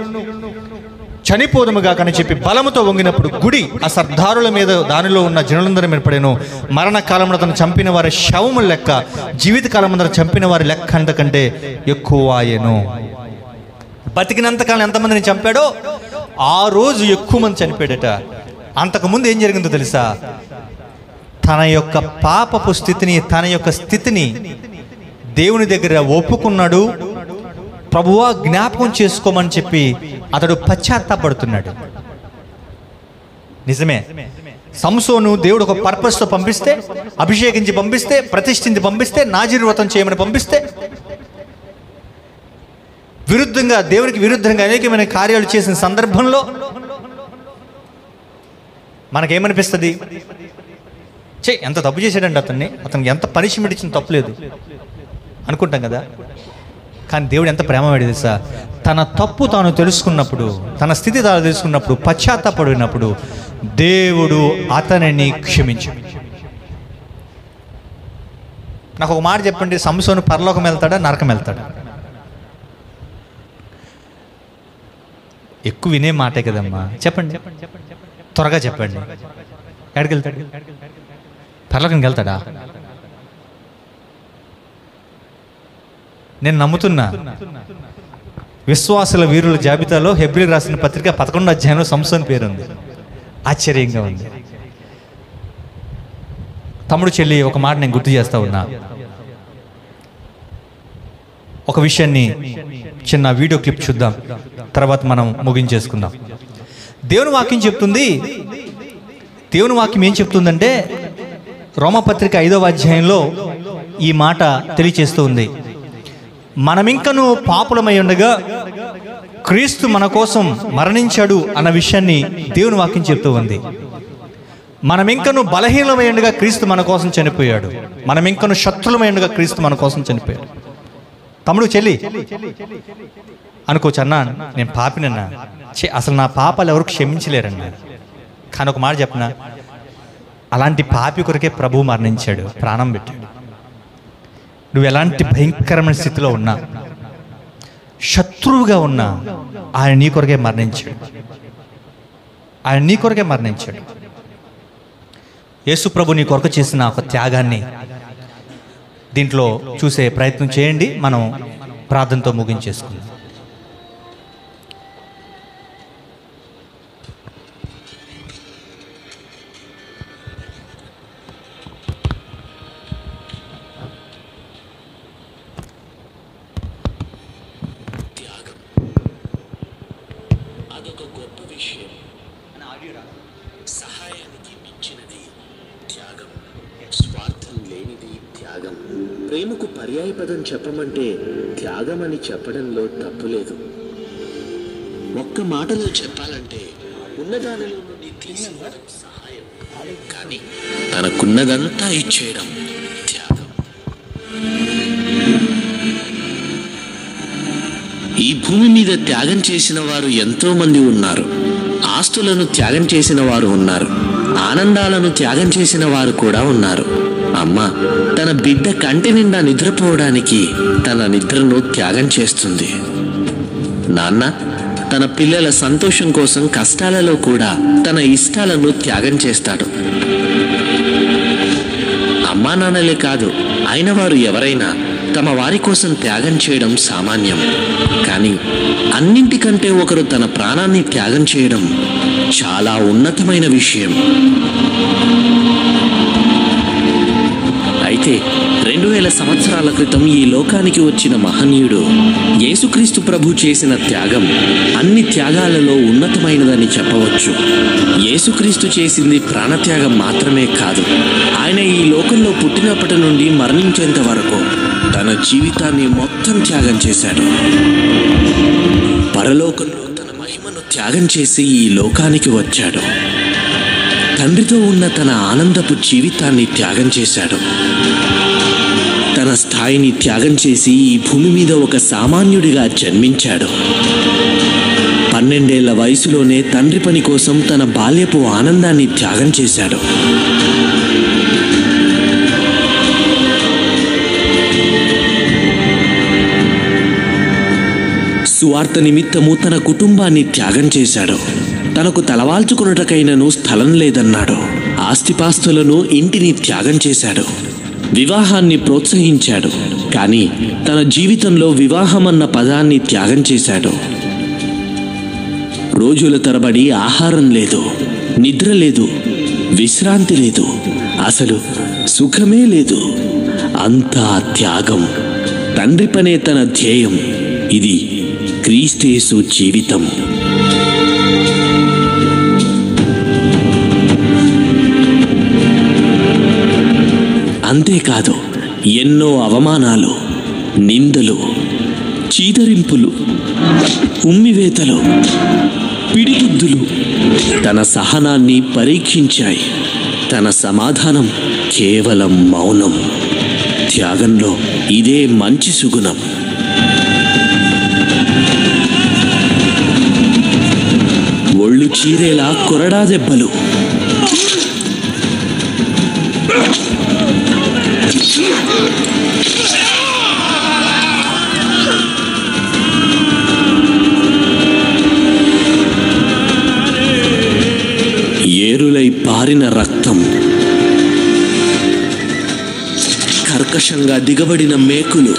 Speaker 1: చనిపోదుముగా కని చెప్పి బలముతో వంగినప్పుడు గుడి ఆ సర్దారుల మీద, దానిలో ఉన్న జనులందరూ ఏర్పడాను. మరణకాలంలో అతను చంపిన వారి శవముల లెక్క జీవితకాలం అందరూ చంపిన వారి లెక్క అంతకంటే ఎక్కువ ఆయను. బతికినంతకాలం ఎంతమందిని చంపాడో ఆ రోజు ఎక్కువ మంది చనిపోయాడట. అంతకుముందు ఏం జరిగిందో తెలుసా? తన యొక్క పాపపు స్థితిని, తన యొక్క స్థితిని దేవుని దగ్గర ఒప్పుకున్నాడు. ప్రభువా జ్ఞాపకం చేసుకోమని చెప్పి అతడు పశ్చాత్తాపడుతున్నాడు. నిజమే, సంసోను దేవుడు ఒక పర్పస్తో పంపిస్తే, అభిషేకించి పంపిస్తే, ప్రతిష్ఠించి పంపిస్తే, నాజీరు వ్రతం చేయమని పంపిస్తే, విరుద్ధంగా, దేవునికి విరుద్ధంగా అనేకమైన కార్యాలు చేసిన సందర్భంలో మనకేమనిపిస్తుంది? ఎంత తప్పు చేశాడండి అతనికి ఎంత పనిష్మెంట్ ఇచ్చిన తప్పులేదు అనుకుంటాం కదా. కానీ దేవుడు ఎంత ప్రేమవాడి తెలుసా? తన తప్పు తాను తెలుసుకున్నప్పుడు, తన స్థితి తాను తెలుసుకున్నప్పుడు, పశ్చాత్తాపడినప్పుడు దేవుడు అతనిని క్షమించాడు. నాకు ఒక మాట చెప్పండి, సంసోను పరలోకం వెళ్తాడా, నరకం వెళ్తాడా? ఎక్కువ వినే మాటే కదమ్మా, చెప్పండి, త్వరగా చెప్పండి. ఎక్కడికి వెళ్తాడు? పరలోకంకి వెళ్తాడా? నేను నమ్ముతున్నా, విశ్వాసుల వీరుల జాబితాలో హెబ్రీయులకు రాసిన పత్రిక 11వ అధ్యాయంలో సంసోను పేరుంది. ఆశ్చర్యంగా ఉంది. తమ్ముడు, చెల్లి, ఒక మాట నేను గుర్తు చేస్తా ఉన్నా. ఒక విషయాన్ని, చిన్న వీడియో క్లిప్ చూద్దాం, తర్వాత మనం ముగించేసుకుందాం. దేవుని వాక్యం చెప్తుంది. దేవుని వాక్యం ఏం చెప్తుందంటే, రోమపత్రిక 5వ అధ్యాయంలో ఈ మాట తెలియచేస్తూ ఉంది. మనమింకను పాపులమై ఉండగా క్రీస్తు మన కోసం మరణించాడు అన్న విషయాన్ని దేవుని వాక్యం చెప్తూ ఉంది. మనమింకను బలహీనమై ఉండగా క్రీస్తు మన కోసం చనిపోయాడు. మనమింకను శత్రులమై ఉండగా క్రీస్తు మన కోసం చనిపోయాడు. తమ్ముడు, చెల్లి అనుకోవచ్చు, అన్నా నేను పాపినన్నా, అసలు నా పాపాలు ఎవరు క్షమించలేరన్నా. కానీ ఒక మాట చెప్పనా, అలాంటి పాపి కొరకే ప్రభువు మరణించాడు, ప్రాణం పెట్టాడు. నువ్వు ఎలాంటి భయంకరమైన స్థితిలో ఉన్నా, శత్రువుగా ఉన్నా, ఆయన నీ కొరకే మరణించాడు. ఆయన నీ కొరకే మరణించాడు. యేసు ప్రభు నీ కొరకు చేసిన ఒక త్యాగాన్ని దీంట్లో చూసే ప్రయత్నం చేయండి. మనం ప్రార్థనతో ముగించేసుకుందాం.
Speaker 2: ప్రేమకు పర్యాయ పదం చెప్పమంటే త్యాగం అని చెప్పడంలో తప్పులేదు. ఒక్క మాటలో చెప్పాలంటే ఉన్నదానిలో నుండి తీసుకోవడం సహాయం, కానీ తనకున్నదంతా ఇచ్చేయడం త్యాగం. ఈ భూమి మీద త్యాగం చేసిన వారు ఎంతో మంది ఉన్నారు. ఆస్తులను త్యాగం చేసిన వారు ఉన్నారు. ఆనందాలను త్యాగం చేసిన వారు కూడా ఉన్నారు. అమ్మ తన బిడ్డ కంటి నిండా నిద్రపోవడానికి తన నిద్రను త్యాగం చేస్తుంది. నాన్న తన పిల్లల సంతోషం కోసం కష్టాలలో కూడా తన ఇష్టాలను త్యాగం చేస్తాడు. అమ్మా నాన్నలే కాదు, అయిన వారు ఎవరైనా తమ వారి కోసం త్యాగం చేయడం సామాన్యం. కానీ అన్నింటికంటే ఒకరు తన ప్రాణాన్ని త్యాగం చేయడం చాలా ఉన్నతమైన విషయం. అయితే 2000 సంవత్సరాల క్రితం ఈ లోకానికి వచ్చిన మహనీయుడు యేసుక్రీస్తు ప్రభు చేసిన త్యాగం అన్ని త్యాగాలలో ఉన్నతమైనదని చెప్పవచ్చు. యేసుక్రీస్తు చేసింది ప్రాణత్యాగం మాత్రమే కాదు, ఆయన ఈ లోకంలో పుట్టినప్పటి నుండి మరణించేంత వరకు తన జీవితాన్ని మొత్తం త్యాగం చేశాడు. పరలోకంలో తన మహిమను త్యాగం చేసి ఈ లోకానికి వచ్చాడు. తండ్రితో ఉన్న తన ఆనందపు జీవితాన్ని త్యాగం చేశాడు. తన స్థాయిని త్యాగం చేసి ఈ భూమి మీద ఒక సామాన్యుడిగా జన్మించాడు. 12 ఏళ్ల వయసులోనే తండ్రి పని కోసం తన బాల్యపు ఆనందాన్ని త్యాగం చేశాడు. సువార్త నిమిత్తము తన కుటుంబాన్ని త్యాగం చేశాడు. తనకు తలవాల్చుకున్నటకైనను స్థలం లేదన్నాడు. ఆస్తిపాస్తులను, ఇంటిని త్యాగం చేశాడు. వివాహాన్ని ప్రోత్సహించాడు. కానీ తన జీవితంలో వివాహం అన్న పదాన్ని త్యాగం చేశాడు. రోజుల తరబడి ఆహారం లేదు, నిద్ర లేదు, విశ్రాంతి లేదు, అసలు సుఖమే లేదు. అంతా త్యాగం. తండ్రి పనే తన ధ్యేయం. ఇది క్రీస్తు జీవితం. అంతేకాదు, ఎన్నో అవమానాలు, నిందలు, చీదరింపులు, ఉమ్మివేతలు, పిడిగుద్దులు తన సహనాన్ని పరీక్షించాయి. తన సమాధానం కేవలం మౌనం. త్యాగంలో ఇదే మంచి సుగుణం. ఒళ్ళు చీరేలా కొరడా దెబ్బలు, ఏరులై పారిన రక్తం, కర్కశంగా దిగబడిన మేకులు,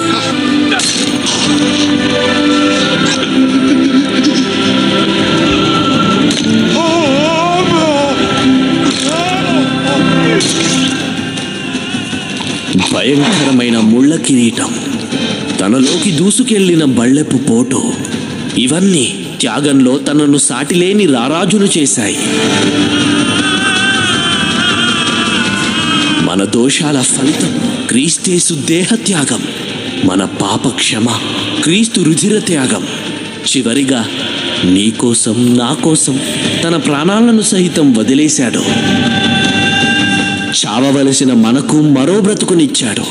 Speaker 2: భయంకరమైన ముళ్ళ కిరీటం, తనలోకి దూసుకెళ్లిన బళ్ళెపు పోటు, ఇవన్నీ త్యాగంలో తనను సాటిలేని రారాజును చేశాయి. మన దోషాల ఫలితం క్రీస్తు దేహ త్యాగం, మన పాప క్షమ క్రీస్తు రుధిర త్యాగం. చివరిగా నీ కోసం, నా కోసం తన ప్రాణాలను సహితం వదిలేశాడు. చావవలసిన మనకు మరో బ్రతుకునిచ్చాడు.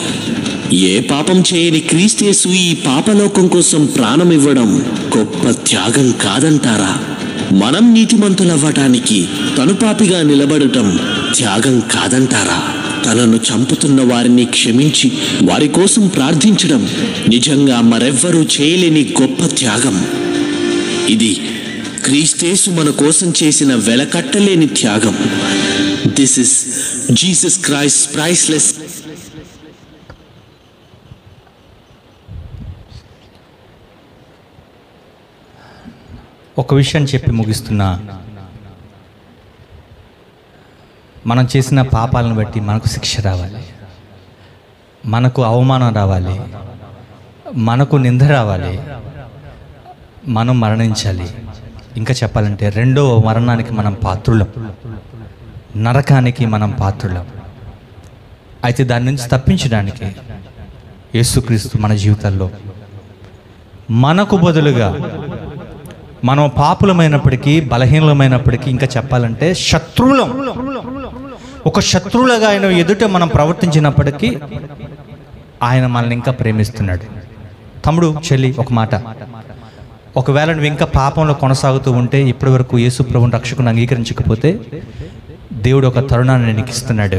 Speaker 2: ఏ పాపం చేయని క్రీస్తు ఈ పాపలోకం కోసం ప్రాణం ఇవ్వడం గొప్ప త్యాగం కాదంటారా? మనం నీతిమంతులవ్వటానికి తను పాపిగా నిలబడటం త్యాగం కాదంటారా? తనను చంపుతున్న వారిని క్షమించి వారి కోసం ప్రార్థించడం నిజంగా మరెవ్వరూ చేయలేని గొప్ప త్యాగం. ఇది క్రీస్తు మన కోసం చేసిన వెలకట్టలేని త్యాగం. This is Jesus Christ priceless.
Speaker 1: ఒక విషయం చెప్పి ముగిస్తున్నా. మనం చేసిన పాపాలను బట్టి మనకు శిక్ష రావాలి, మనకు అవమానం రావాలి, మనకు నింద రావాలి, మనం మరణించాలి. ఇంకా చెప్పాలంటే రెండో మరణానికి మనం పాత్రులం, నరకానికి మనం పాత్రులం. అయితే దాని నుంచి తప్పించడానికి యేసుక్రీస్తు మన జీవితాల్లో మనకు బదులుగా, మనం పాపులమైనప్పటికీ, బలహీనమైనప్పటికీ, ఇంకా చెప్పాలంటే శత్రువులం, ఒక శత్రువులుగా ఆయన ఎదుట మనం ప్రవర్తించినప్పటికీ ఆయన మనల్ని ఇంకా ప్రేమిస్తున్నాడు. తమ్ముడు, చెల్లి, ఒక మాట, ఒకవేళ నువ్వు ఇంకా పాపంలో కొనసాగుతూ ఉంటే, ఇప్పటి వరకు యేసు ప్రభువుని రక్షకుని అంగీకరించకపోతే, దేవుడు ఒక తరుణాన్ని నీకు ఇస్తున్నాడు.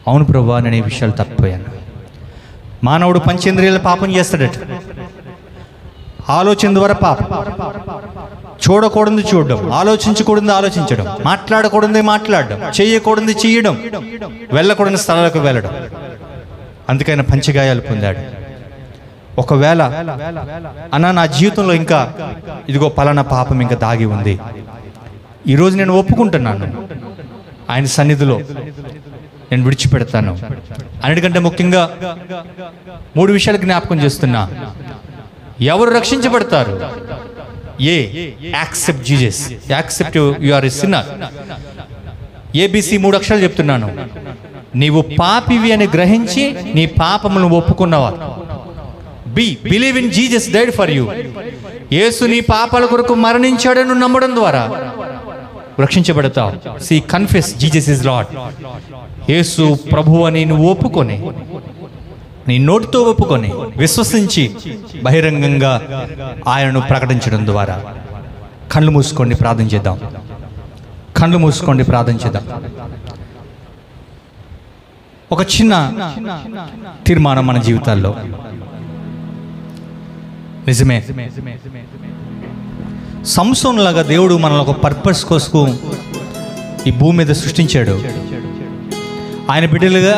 Speaker 1: అవును ప్రభువా, నేను ఈ విషయాలు తప్పిపోయాను. మానవుడు పంచేంద్రియాల పాపం చేస్తాడట. ఆలోచన ద్వారా పాపం, చూడకూడదు చూడడం, ఆలోచించకూడదు ఆలోచించడం, మాట్లాడకూడదు మాట్లాడడం, చేయకూడదు చేయడం, వెళ్ళకూడని స్థలాలకు వెళ్ళడం. అందుకైనా పంచగాయాలు పొందాడు. ఒకవేళ నా జీవితంలో ఇంకా ఇదిగో పలానా పాపం ఇంకా దాగి ఉంది, ఈరోజు నేను ఒప్పుకుంటున్నాను, ఆయన సన్నిధిలో నేను విడిచిపెడతాను. అన్నిటికంటే ముఖ్యంగా 3 విషయాలు జ్ఞాపకం చేస్తున్నా. ఎవరు రక్షించబడతారు? Accept Jesus, accept you are a sinner. ABC 3 అక్షరాలు చెప్తున్నాను. నీవు పాపివి అని గ్రహించి నీ పాపములను ఒప్పుకున్నవా. Believe in Jesus died for you. యేసు నీ పాపాల కొరకు మరణించాడని నమ్మడం ద్వారా రక్షించబడతావు. Confess Jesus is Lord. యేసు ప్రభువు అని నువ్వు ఒప్పుకొని, నీ నోటితో ఒప్పుకొని, విశ్వసించి బహిరంగంగా ఆయనను ప్రకటించడం ద్వారా. కళ్ళు మూసుకోండి, ప్రార్థన చేద్దాం. కళ్ళు మూసుకోండి, ప్రార్థన చేద్దాం. ఒక చిన్న తీర్మానం మన జీవితాల్లో. నిజమే, సంసోను లాగా దేవుడు మనల్ని ఒక పర్పస్ కోసం ఈ భూమి మీద సృష్టించాడు. ఆయన బిడ్డలుగా,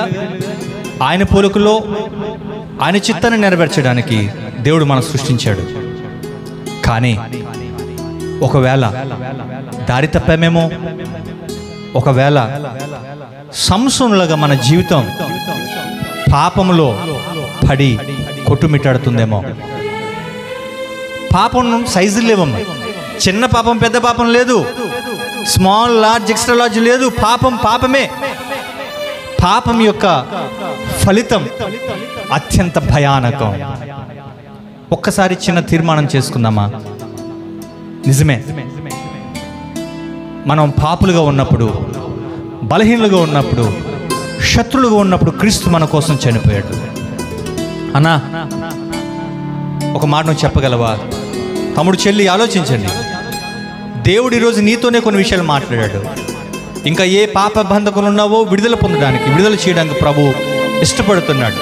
Speaker 1: ఆయన పోలికలో, ఆయన చిత్తాన్ని నెరవేర్చడానికి దేవుడు మనం సృష్టించాడు. కానీ ఒకవేళ దారి తప్పామేమో, ఒకవేళ సంసోనులాగా మన జీవితం పాపంలో పడి కొట్టుమిట్టాడుతుందేమో. పాపం సైజులు లేవమ్మా. చిన్న పాపం పెద్ద పాపం లేదు, స్మాల్ లార్జ్ ఎక్స్ట్రా లార్జ్ లేదు. పాపం పాపమే. పాపం యొక్క ఫలితం అత్యంత భయానకం. ఒక్కసారి చిన్న తీర్మానం చేసుకుందామా? నిజమే, మనం పాపులుగా ఉన్నప్పుడు, బలహీనులుగా ఉన్నప్పుడు, శత్రులుగా ఉన్నప్పుడు క్రీస్తు మన కోసం చనిపోయాడు. అన్నా, ఒక మాట నువ్వు చెప్పగలవా? తమ్ముడు, చెల్లి, ఆలోచించండి. దేవుడు ఈరోజు నీతోనే కొన్ని విషయాలు మాట్లాడాడు. ఇంకా ఏ పాప బంధకులు ఉన్నావో విడుదల పొందడానికి, విడుదల చేయడానికి ప్రభు ఇష్టపడుతున్నాడు.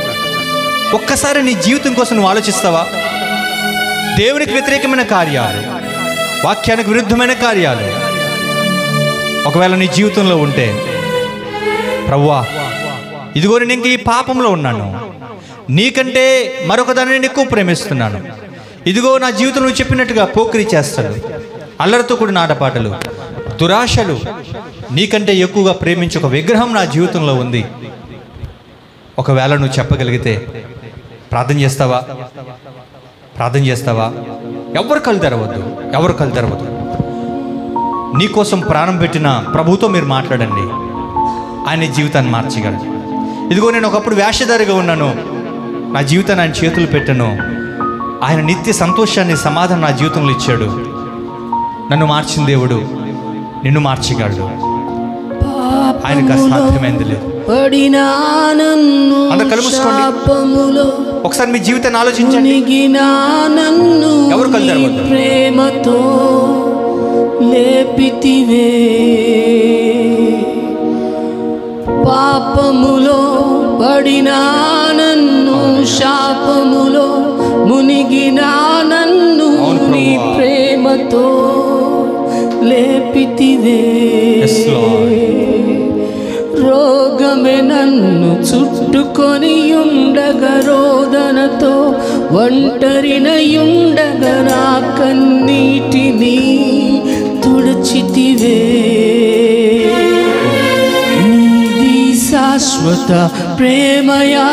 Speaker 1: ఒక్కసారి నీ జీవితం కోసం నువ్వు ఆలోచిస్తావా? దేవునికి వ్యతిరేకమైన కార్యాలు, వాక్యానికి విరుద్ధమైన కార్యాలు ఒకవేళ నీ జీవితంలో ఉంటే, ప్రభువా ఇదిగో నేను ఇంక ఈ పాపంలో ఉన్నాను, నీకంటే మరొక దానిని నేను ఎక్కువ ప్రేమిస్తున్నాను, ఇదిగో నా జీవితంలో నువ్వు చెప్పినట్టుగా పోకిరి చేస్తాడు, అల్లరితో కూడిన ఆటపాటలు, దురాశలు, నీకంటే ఎక్కువగా ప్రేమించే ఒక విగ్రహం నా జీవితంలో ఉంది. ఒకవేళ నువ్వు చెప్పగలిగితే ప్రార్థన చేస్తావా? ప్రార్థన చేస్తావా? ఎవరు కళ్ళు తెరవద్దు, ఎవరు కళ్ళు తెరవద్దు. నీకోసం ప్రాణం పెట్టిన ప్రభుతో మీరు మాట్లాడండి. ఆయన జీవితాన్ని మార్చగలడు. ఇదిగో నేను ఒకప్పుడు వేషధారిగా ఉన్నాను, నా జీవితాన్ని ఆయన చేతులు పెట్టాను, ఆయన నిత్య సంతోషాన్ని, సమాధానం నా జీవితంలో ఇచ్చాడు. నన్ను మార్చిన దేవుడు నిన్ను మార్చగలడు. ఆయనకు అసాధ్యమైంది లేదు. అందరూ కళ్ళు మూసుకోండి. ఒకసారి మీ జీవితాన్ని ఆలోచించండి. ఎవరు కళ్ళు తెరవద్దు.
Speaker 3: ప్రేమతో లేపితివే, పాపములో పడిన నన్ను, శాపములో మునిగిన నన్ను నీ ప్రేమతో లేపితివే. రోగమే నన్ను చుట్టుకొని ఉండగా, రోదనతో ఒంటరినయుండగా నా కన్నీటిని తుడిచితివే. నీది శాశ్వత ప్రేమయా,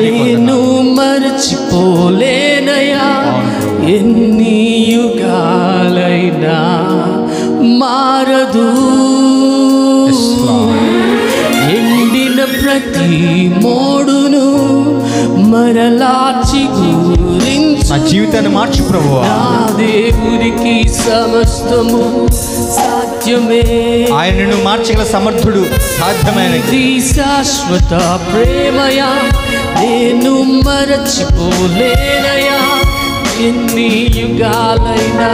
Speaker 3: నేను మర్చిపోలేనయా. ఎన్ని యుగాలైనా మారదు. ఎండిన ప్రతి మోడును మరలాచి గురించి
Speaker 1: నా జీవితాన్ని మార్చు ప్రభువా.
Speaker 3: దేవునికి సమస్తము సాధ్యమే.
Speaker 1: ఆయన నిన్ను మార్చగల సమర్థుడు, సాధ్యమైనది.
Speaker 3: శాశ్వత ప్రేమయా, నేను మరచిపోలేనయా. ఎన్ని యుగాలైనా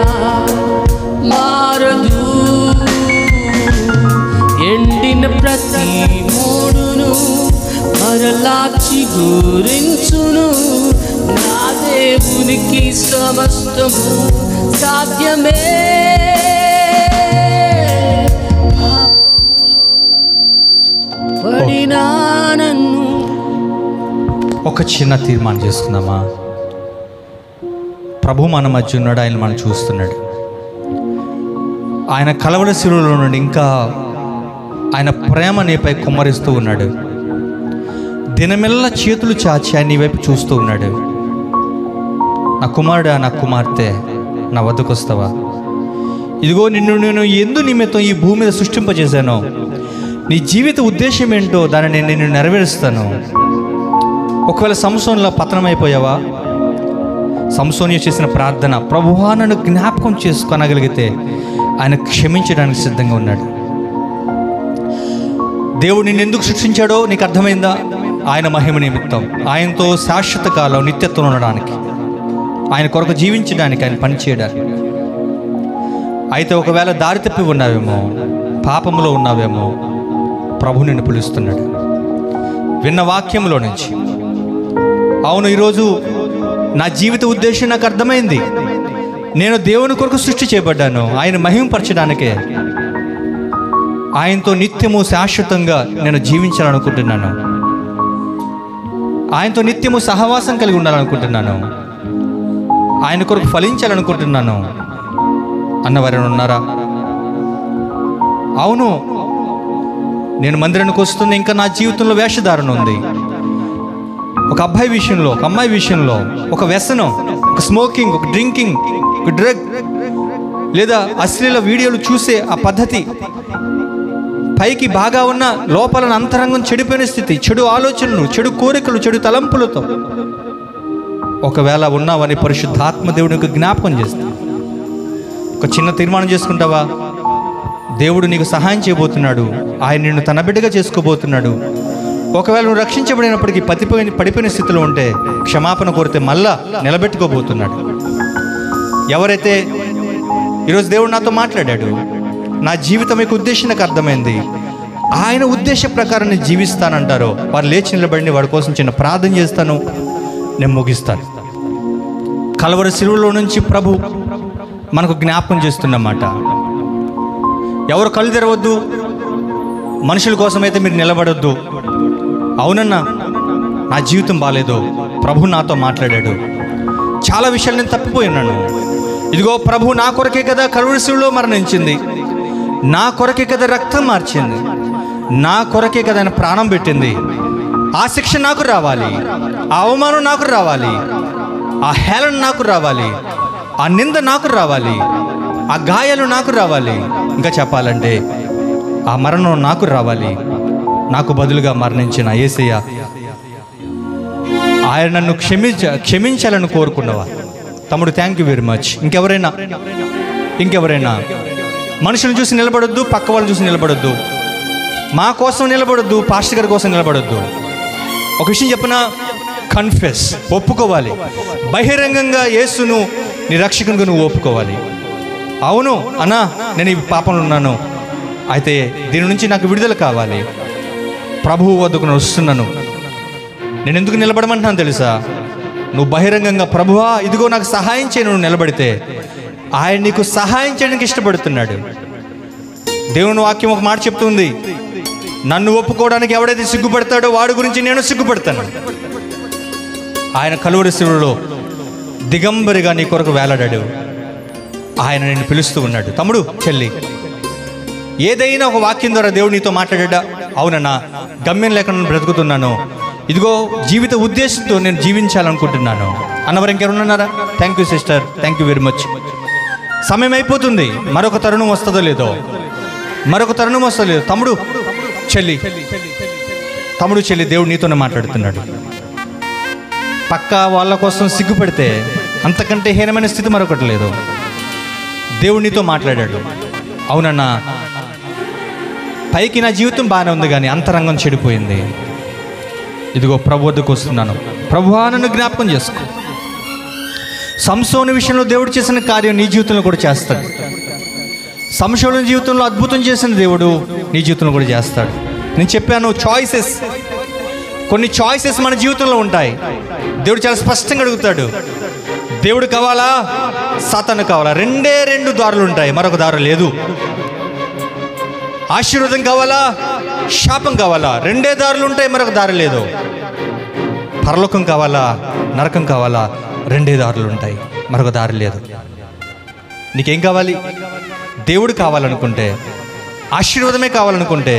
Speaker 3: మారదు. ఎండిన ప్రతి మోడును మరలా చిగురించును. నా దేవునికి సమస్తము సాధ్యమే. పడినా నన్ను
Speaker 1: ఒక చిన్న తీర్మానం చేసుకుందామా? ప్రభు మన మధ్య ఉన్నాడు, ఆయన మనం చూస్తున్నాడు. ఆయన కలవడ శిలువలో నుండి ఇంకా ఆయన ప్రేమ నీపై కుమ్మరిస్తూ ఉన్నాడు. దినమెల్లా చేతులు చాచి ఆయన నీ వైపు చూస్తూ ఉన్నాడు. నా కుమారుడా, నా కుమార్తె, నా వద్దకు వస్తావా? ఇదిగో నిన్ను నేను ఎందు నిమిత్తం ఈ భూమి మీద సృష్టింపజేశాను, నీ జీవిత ఉద్దేశం ఏంటో దాన్ని నేను నెరవేరుస్తాను. ఒకవేళ సంసోనులా పతనమైపోయావా? సంసోను చేసిన ప్రార్థన, ప్రభువా నన్ను జ్ఞాపకం చేసుకోనగలిగితే ఆయన క్షమించడానికి సిద్ధంగా ఉన్నాడు. దేవుడు నిన్ను ఎందుకు సృష్టించాడో నీకు అర్థమైందా? ఆయన మహిమ నిమిత్తం, ఆయనతో శాశ్వత కాలం నిత్యత్వం ఉండడానికి, ఆయన కొరకు జీవించడానికి, ఆయన పని చేయడానికి. అయితే ఒకవేళ దారి తప్పి ఉన్నావేమో, పాపంలో ఉన్నావేమో, ప్రభు నిన్ను పిలుస్తున్నాడు విన్న వాక్యంలో నుంచి. అవును, ఈరోజు నా జీవిత ఉద్దేశం నాకు అర్థమైంది. నేను దేవుని కొరకు సృష్టి చేయబడ్డాను, ఆయన మహిమపరచడానికే. ఆయనతో నిత్యము శాశ్వతంగా నేను జీవించాలనుకుంటున్నాను, ఆయనతో నిత్యము సహవాసం కలిగి ఉండాలనుకుంటున్నాను, ఆయన కొరకు ఫలించాలనుకుంటున్నాను అన్నవారైనా ఉన్నారా? అవును, నేను మందిరానికి వస్తుంది, ఇంకా నా జీవితంలో వేషధారణ ఉంది. ఒక అబ్బాయి విషయంలో, ఒక అమ్మాయి విషయంలో, ఒక వ్యసనం, ఒక స్మోకింగ్, ఒక డ్రింకింగ్, ఒక డ్రగ్, లేదా అశ్లీల వీడియోలు చూసే ఆ పద్ధతి, పైకి బాగా ఉన్న లోపల అంతరంగం చెడిపోయిన స్థితి, చెడు ఆలోచనలు, చెడు కోరికలు, చెడు తలంపులతో ఒకవేళ ఉన్నావని పరిశుద్ధాత్మ దేవునికి జ్ఞాపకం చేస్తా. ఒక చిన్న తీర్మానం చేసుకుంటావా? దేవుడు నీకు సహాయం చేయబోతున్నాడు, ఆయన నిన్ను తన బిడ్డగా చేసుకోబోతున్నాడు. ఒకవేళ నువ్వు రక్షించబడినప్పటికీ పడిపోయిన స్థితిలో ఉంటే క్షమాపణ కోరితే మళ్ళా నిలబెట్టుకోబోతున్నాడు. ఎవరైతే ఈరోజు దేవుడు నాతో మాట్లాడాడు, నా జీవితం యొక్క ఉద్దేశం నాకు అర్థమైంది, ఆయన ఉద్దేశ ప్రకారం నేను జీవిస్తానంటారో వారు లేచి నిలబడి వాడి కోసం చిన్న ప్రార్థన చేస్తాను, నేను ముగిస్తాను. కలవరి శిలువలో నుంచి ప్రభు మనకు జ్ఞాపకం చేస్తున్నమాట. ఎవరు కళ్ళు తెరవద్దు, మనుషుల కోసమైతే మీరు నిలబడొద్దు. అవునన్నా, నా జీవితం బాగాలేదు, ప్రభు నాతో మాట్లాడాడు, చాలా విషయాలు నేను తప్పిపోయి ఉన్నాను. ఇదిగో ప్రభు నా కొరకే కదా కలవరి శిలువలో మరణించింది, నా కొరకే కదా రక్తం మార్చింది, నా కొరకే కదా ఆయన ప్రాణం పెట్టింది. ఆ శిక్ష నాకు రావాలి, ఆ అవమానం నాకు రావాలి, ఆ హేళన నాకు రావాలి, ఆ నింద నాకు రావాలి, ఆ గాయాలు నాకు రావాలి. ఇంకా చెప్పాలంటే ఆ మరణం నాకు రావాలి. నాకు బదులుగా మరణించిన యేసయ్య, ఆయన నన్ను క్షమించాలని కోరుకున్నవా? తమ్ముడు, థ్యాంక్ యూ వెరీ మచ్. ఇంకెవరైనా మనుషులను చూసి నిలబడొద్దు, పక్క వాళ్ళని చూసి నిలబడొద్దు, మా కోసం నిలబడొద్దు, పాస్టర్ గారి కోసం నిలబడొద్దు. ఒక విషయం చెప్పనా? కన్ఫెస్, ఒప్పుకోవాలి. బహిరంగంగా యేసును నీ రక్షకునిగా నువ్వు ఒప్పుకోవాలి. అవును అన్నా, నేను ఈ పాపంలో ఉన్నాను, అయితే దీని నుంచి నాకు విడుదల కావాలి, ప్రభువు వద్దకు నేను వస్తున్నాను. నేను ఎందుకు నిలబడమంటున్నాను తెలుసా? నువ్వు బహిరంగంగా ప్రభువా ఇదిగో నాకు సహాయం చేయను నువ్వు నిలబడితే ఆయన నీకు సహాయం చేయడానికి ఇష్టపడుతున్నాడు. దేవుని వాక్యం ఒక మాట చెప్తుంది, నన్ను ఒప్పుకోవడానికి ఎవడైతే సిగ్గుపడతాడో వాడి గురించి నేను సిగ్గుపడతాను. ఆయన కలువరి శిలువలో దిగంబరిగా నీ కొరకు వేలాడాడు. ఆయన నిన్ను పిలుస్తూ ఉన్నాడు. తమ్ముడు, చెల్లి, ఏదైనా ఒక వాక్యం ద్వారా దేవుడు నీతో మాట్లాడా? అవునన్నా, గమ్యం లేకుండా బ్రతుకుతున్నాను, ఇదిగో జీవిత ఉద్దేశంతో నేను జీవించాలనుకుంటున్నాను అన్నవారు ఇంకెవరున్నారా? Thank you sister, thank you very much. సమయం అయిపోతుంది, మరొక తరుణం వస్తుందో లేదో, మరొక తరుణం వస్తుందో లేదో. తమ్ముడు చెల్లి, దేవుడు నీతోనే మాట్లాడుతున్నాడు. పక్క వాళ్ళ కోసం సిగ్గుపడితే అంతకంటే హీనమైన స్థితి మరొకటి లేదు. దేవుడు నీతో మాట్లాడాడు. అవునన్నా, పైకి నా జీవితం బాగానే ఉంది కానీ అంతరంగం చెడిపోయింది. ఇదిగో ప్రభు వద్దకు వస్తున్నాను, ప్రభువా నన్ను జ్ఞాపకం చేసుకో. సంసోను విషయంలో దేవుడు చేసిన కార్యం నీ జీవితంలో కూడా చేస్తాడు. సంసోను జీవితంలో అద్భుతం చేసిన దేవుడు నీ జీవితంలో కూడా చేస్తాడు. నేను చెప్పాను, కొన్ని చాయిసెస్ మన జీవితంలో ఉంటాయి. దేవుడు చాలా స్పష్టంగా అడుగుతాడు, దేవుడు కావాలా సాతాను కావాలా? రెండు దారులు ఉంటాయి, మరొక దారు లేదు. ఆశీర్వాదం కావాలా శాపం కావాలా? రెండే దారులు ఉంటాయి, మరొక దారి లేదు. పరలోకం కావాలా నరకం కావాలా? రెండే దారులు ఉంటాయి, మరొక దారి లేదు. నీకేం కావాలి? దేవుడు కావాలనుకుంటే, ఆశీర్వాదమే కావాలనుకుంటే,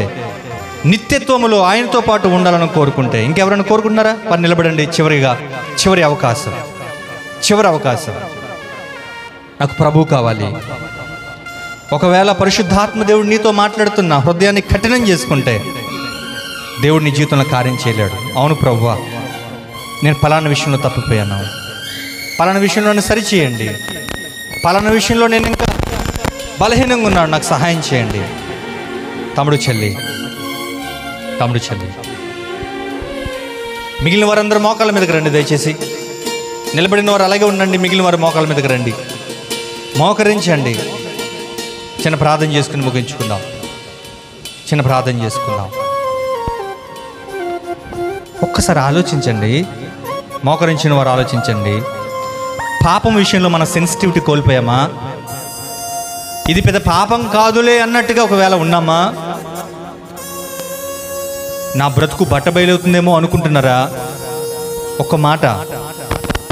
Speaker 1: నిత్యత్వములో ఆయనతో పాటు ఉండాలని కోరుకుంటే, ఇంకెవరైనా కోరుకుంటున్నారా? వారు నిలబడండి. చివరి అవకాశం. నాకు ప్రభు కావాలి. ఒకవేళ పరిశుద్ధాత్మ దేవుడు నీతో మాట్లాడుతున్నా హృదయాన్ని కఠినం చేసుకుంటే దేవుడు నీ జీవితంలో కార్యం చేయలేడు. అవును ప్రభువా, నేను పలానా విషయంలో తప్పిపోయాను, పలానా విషయంలో నన్ను సరిచేయండి, పలానా విషయంలో నేను ఇంకా బలహీనంగా ఉన్నాను, నాకు సహాయం చేయండి. తమ్ముడు చెల్లి, మిగిలిన వారందరూ మోకాళ్ళ మీదకి రండి. దయచేసి నిలబడిన వారు అలాగే ఉండండి. మిగిలిన వారు మోకాళ్ళ మీదకి రండి, మోకరించండి. చిన్న ప్రార్థన చేసుకుని ముగించుకుందాం. ఒక్కసారి ఆలోచించండి, మోకరించిన వారు ఆలోచించండి. పాపం విషయంలో మన సెన్సిటివిటీ కోల్పోయామా? ఇది పెద్ద పాపం కాదులే అన్నట్టుగా ఒకవేళ ఉన్నామా? నా బ్రతుకు బట్టబయలవుతుందేమో అనుకుంటున్నారా? ఒక్క మాట,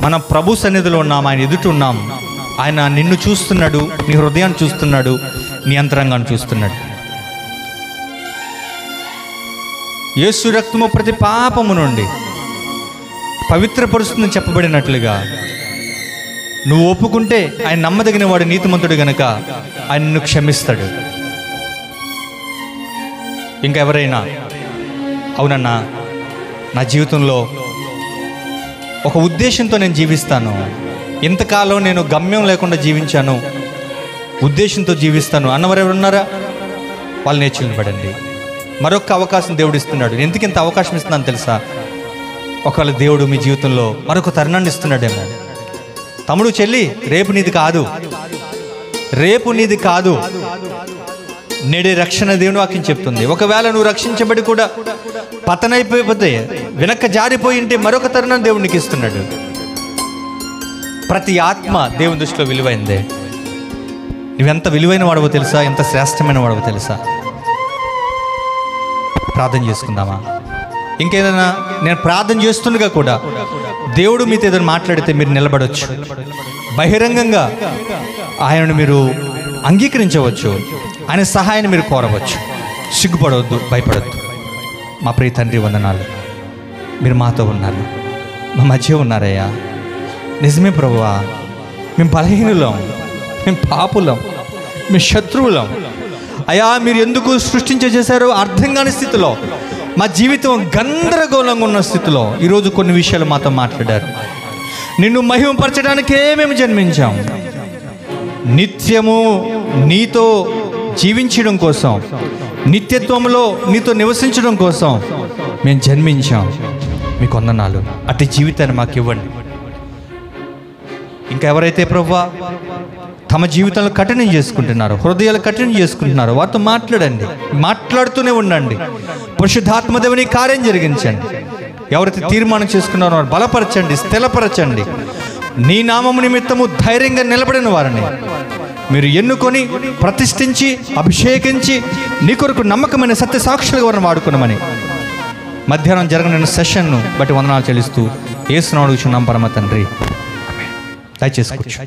Speaker 1: మనం ప్రభు సన్నిధిలో ఉన్నాం, ఆయన ఎదుట ఉన్నాం. ఆయన నిన్ను చూస్తున్నాడు, నీ హృదయాన్ని చూస్తున్నాడు, నీ అంతరంగాన్ని చూస్తున్నాడు. యేసు రక్తము ప్రతి పాపము నుండి పవిత్రపరుస్తుందని చెప్పబడినట్లుగా నువ్వు ఒప్పుకుంటే ఆయన నమ్మదగిన వాడు, నీతిమంతుడు గనుక ఆయన నిన్ను క్షమిస్తాడు. ఇంకా ఎవరైనా అవునన్నా నా జీవితంలో ఒక ఉద్దేశంతో నేను జీవిస్తాను, ఇంతకాలం నేను గమ్యం లేకుండా జీవించాను, ఉద్దేశంతో జీవిస్తాను అన్నవారు ఎవరున్నారా? వాళ్ళు నేర్చుకునిపడండి. మరొక అవకాశం దేవుడు ఇస్తున్నాడు. ఎందుకు ఇంత అవకాశం ఇస్తున్నాను తెలుసా? ఒకవేళ దేవుడు మీ జీవితంలో మరొక తరుణాన్ని ఇస్తున్నాడేమో. తమ్ముడు చెల్లి, రేపు నీది కాదు, నేడే రక్షణ దేవుని వాక్యం చెప్తుంది. ఒకవేళ నువ్వు రక్షించబడి కూడా పతనైపోతే, వెనక్కి జారిపోయి ఉంటే మరొక తరుణాన్ని దేవునికి ఇస్తున్నాడు. ప్రతి ఆత్మ దేవుని దృష్టిలో విలువైందే. నువ్వెంత విలువైన వాడవో తెలుసా? ఎంత శ్రేష్టమైన వాడవో తెలుసా? ప్రార్థన చేసుకుందామా? ఇంకేదైనా నేను ప్రార్థన చేస్తుండగా కూడా దేవుడు మీతో ఏదైనా మాట్లాడితే మీరు నిలబడవచ్చు, బహిరంగంగా ఆయనను మీరు అంగీకరించవచ్చు, ఆయన సహాయాన్ని మీరు కోరవచ్చు. సిగ్గుపడవద్దు, భయపడవద్దు. మా ప్రియ తండ్రి వందనాలు, మీరు మాతో ఉన్నారు, మా మధ్య ఉన్నారయ్యా. నిజమే ప్రభువా, మేము బలహీనులం, మేము పాపులం, మేము శత్రువులం అయ్యా. మీరు ఎందుకు సృష్టించేశారో అర్థం కాని స్థితిలో, మా జీవితం గందరగోళంగా ఉన్న స్థితిలో ఈరోజు కొన్ని విషయాలు మాతో మాట్లాడారు. నిన్ను మహిమపరచడానికే మేము జన్మించాం. నిత్యము నీతో జీవించడం కోసం, నిత్యత్వంలో నీతో నివసించడం కోసం మేము జన్మించాం. మీకు వందనాలు. అట్టి జీవితాన్ని మాకు ఇవ్వండి. ఇంకా ఎవరైతే ప్రభువా తమ జీవితాలను కఠినం చేసుకుంటున్నారో, హృదయాలు కఠినం చేసుకుంటున్నారో వారితో మాట్లాడండి, మాట్లాడుతూనే ఉండండి. పరిశుద్ధాత్మ దేవుని కార్యం జరిగించండి. ఎవరైతే తీర్మానం చేసుకున్నారో వారు బలపరచండి, స్థిరపరచండి. నీ నామము నిమిత్తము ధైర్యంగా నిలబడిన వారిని మీరు ఎన్నుకొని ప్రతిష్ఠించి అభిషేకించి నీ కొరకు నమ్మకమైన సత్య సాక్షులుగా వారిని వాడుకున్నామని మధ్యాహ్నం జరగనున్న సెషన్ను బట్టి వందనాలు చెల్లిస్తూ యేసు నామమున అడుగుచున్నాం పరమ తండ్రి. దయచేసి కూర్చో.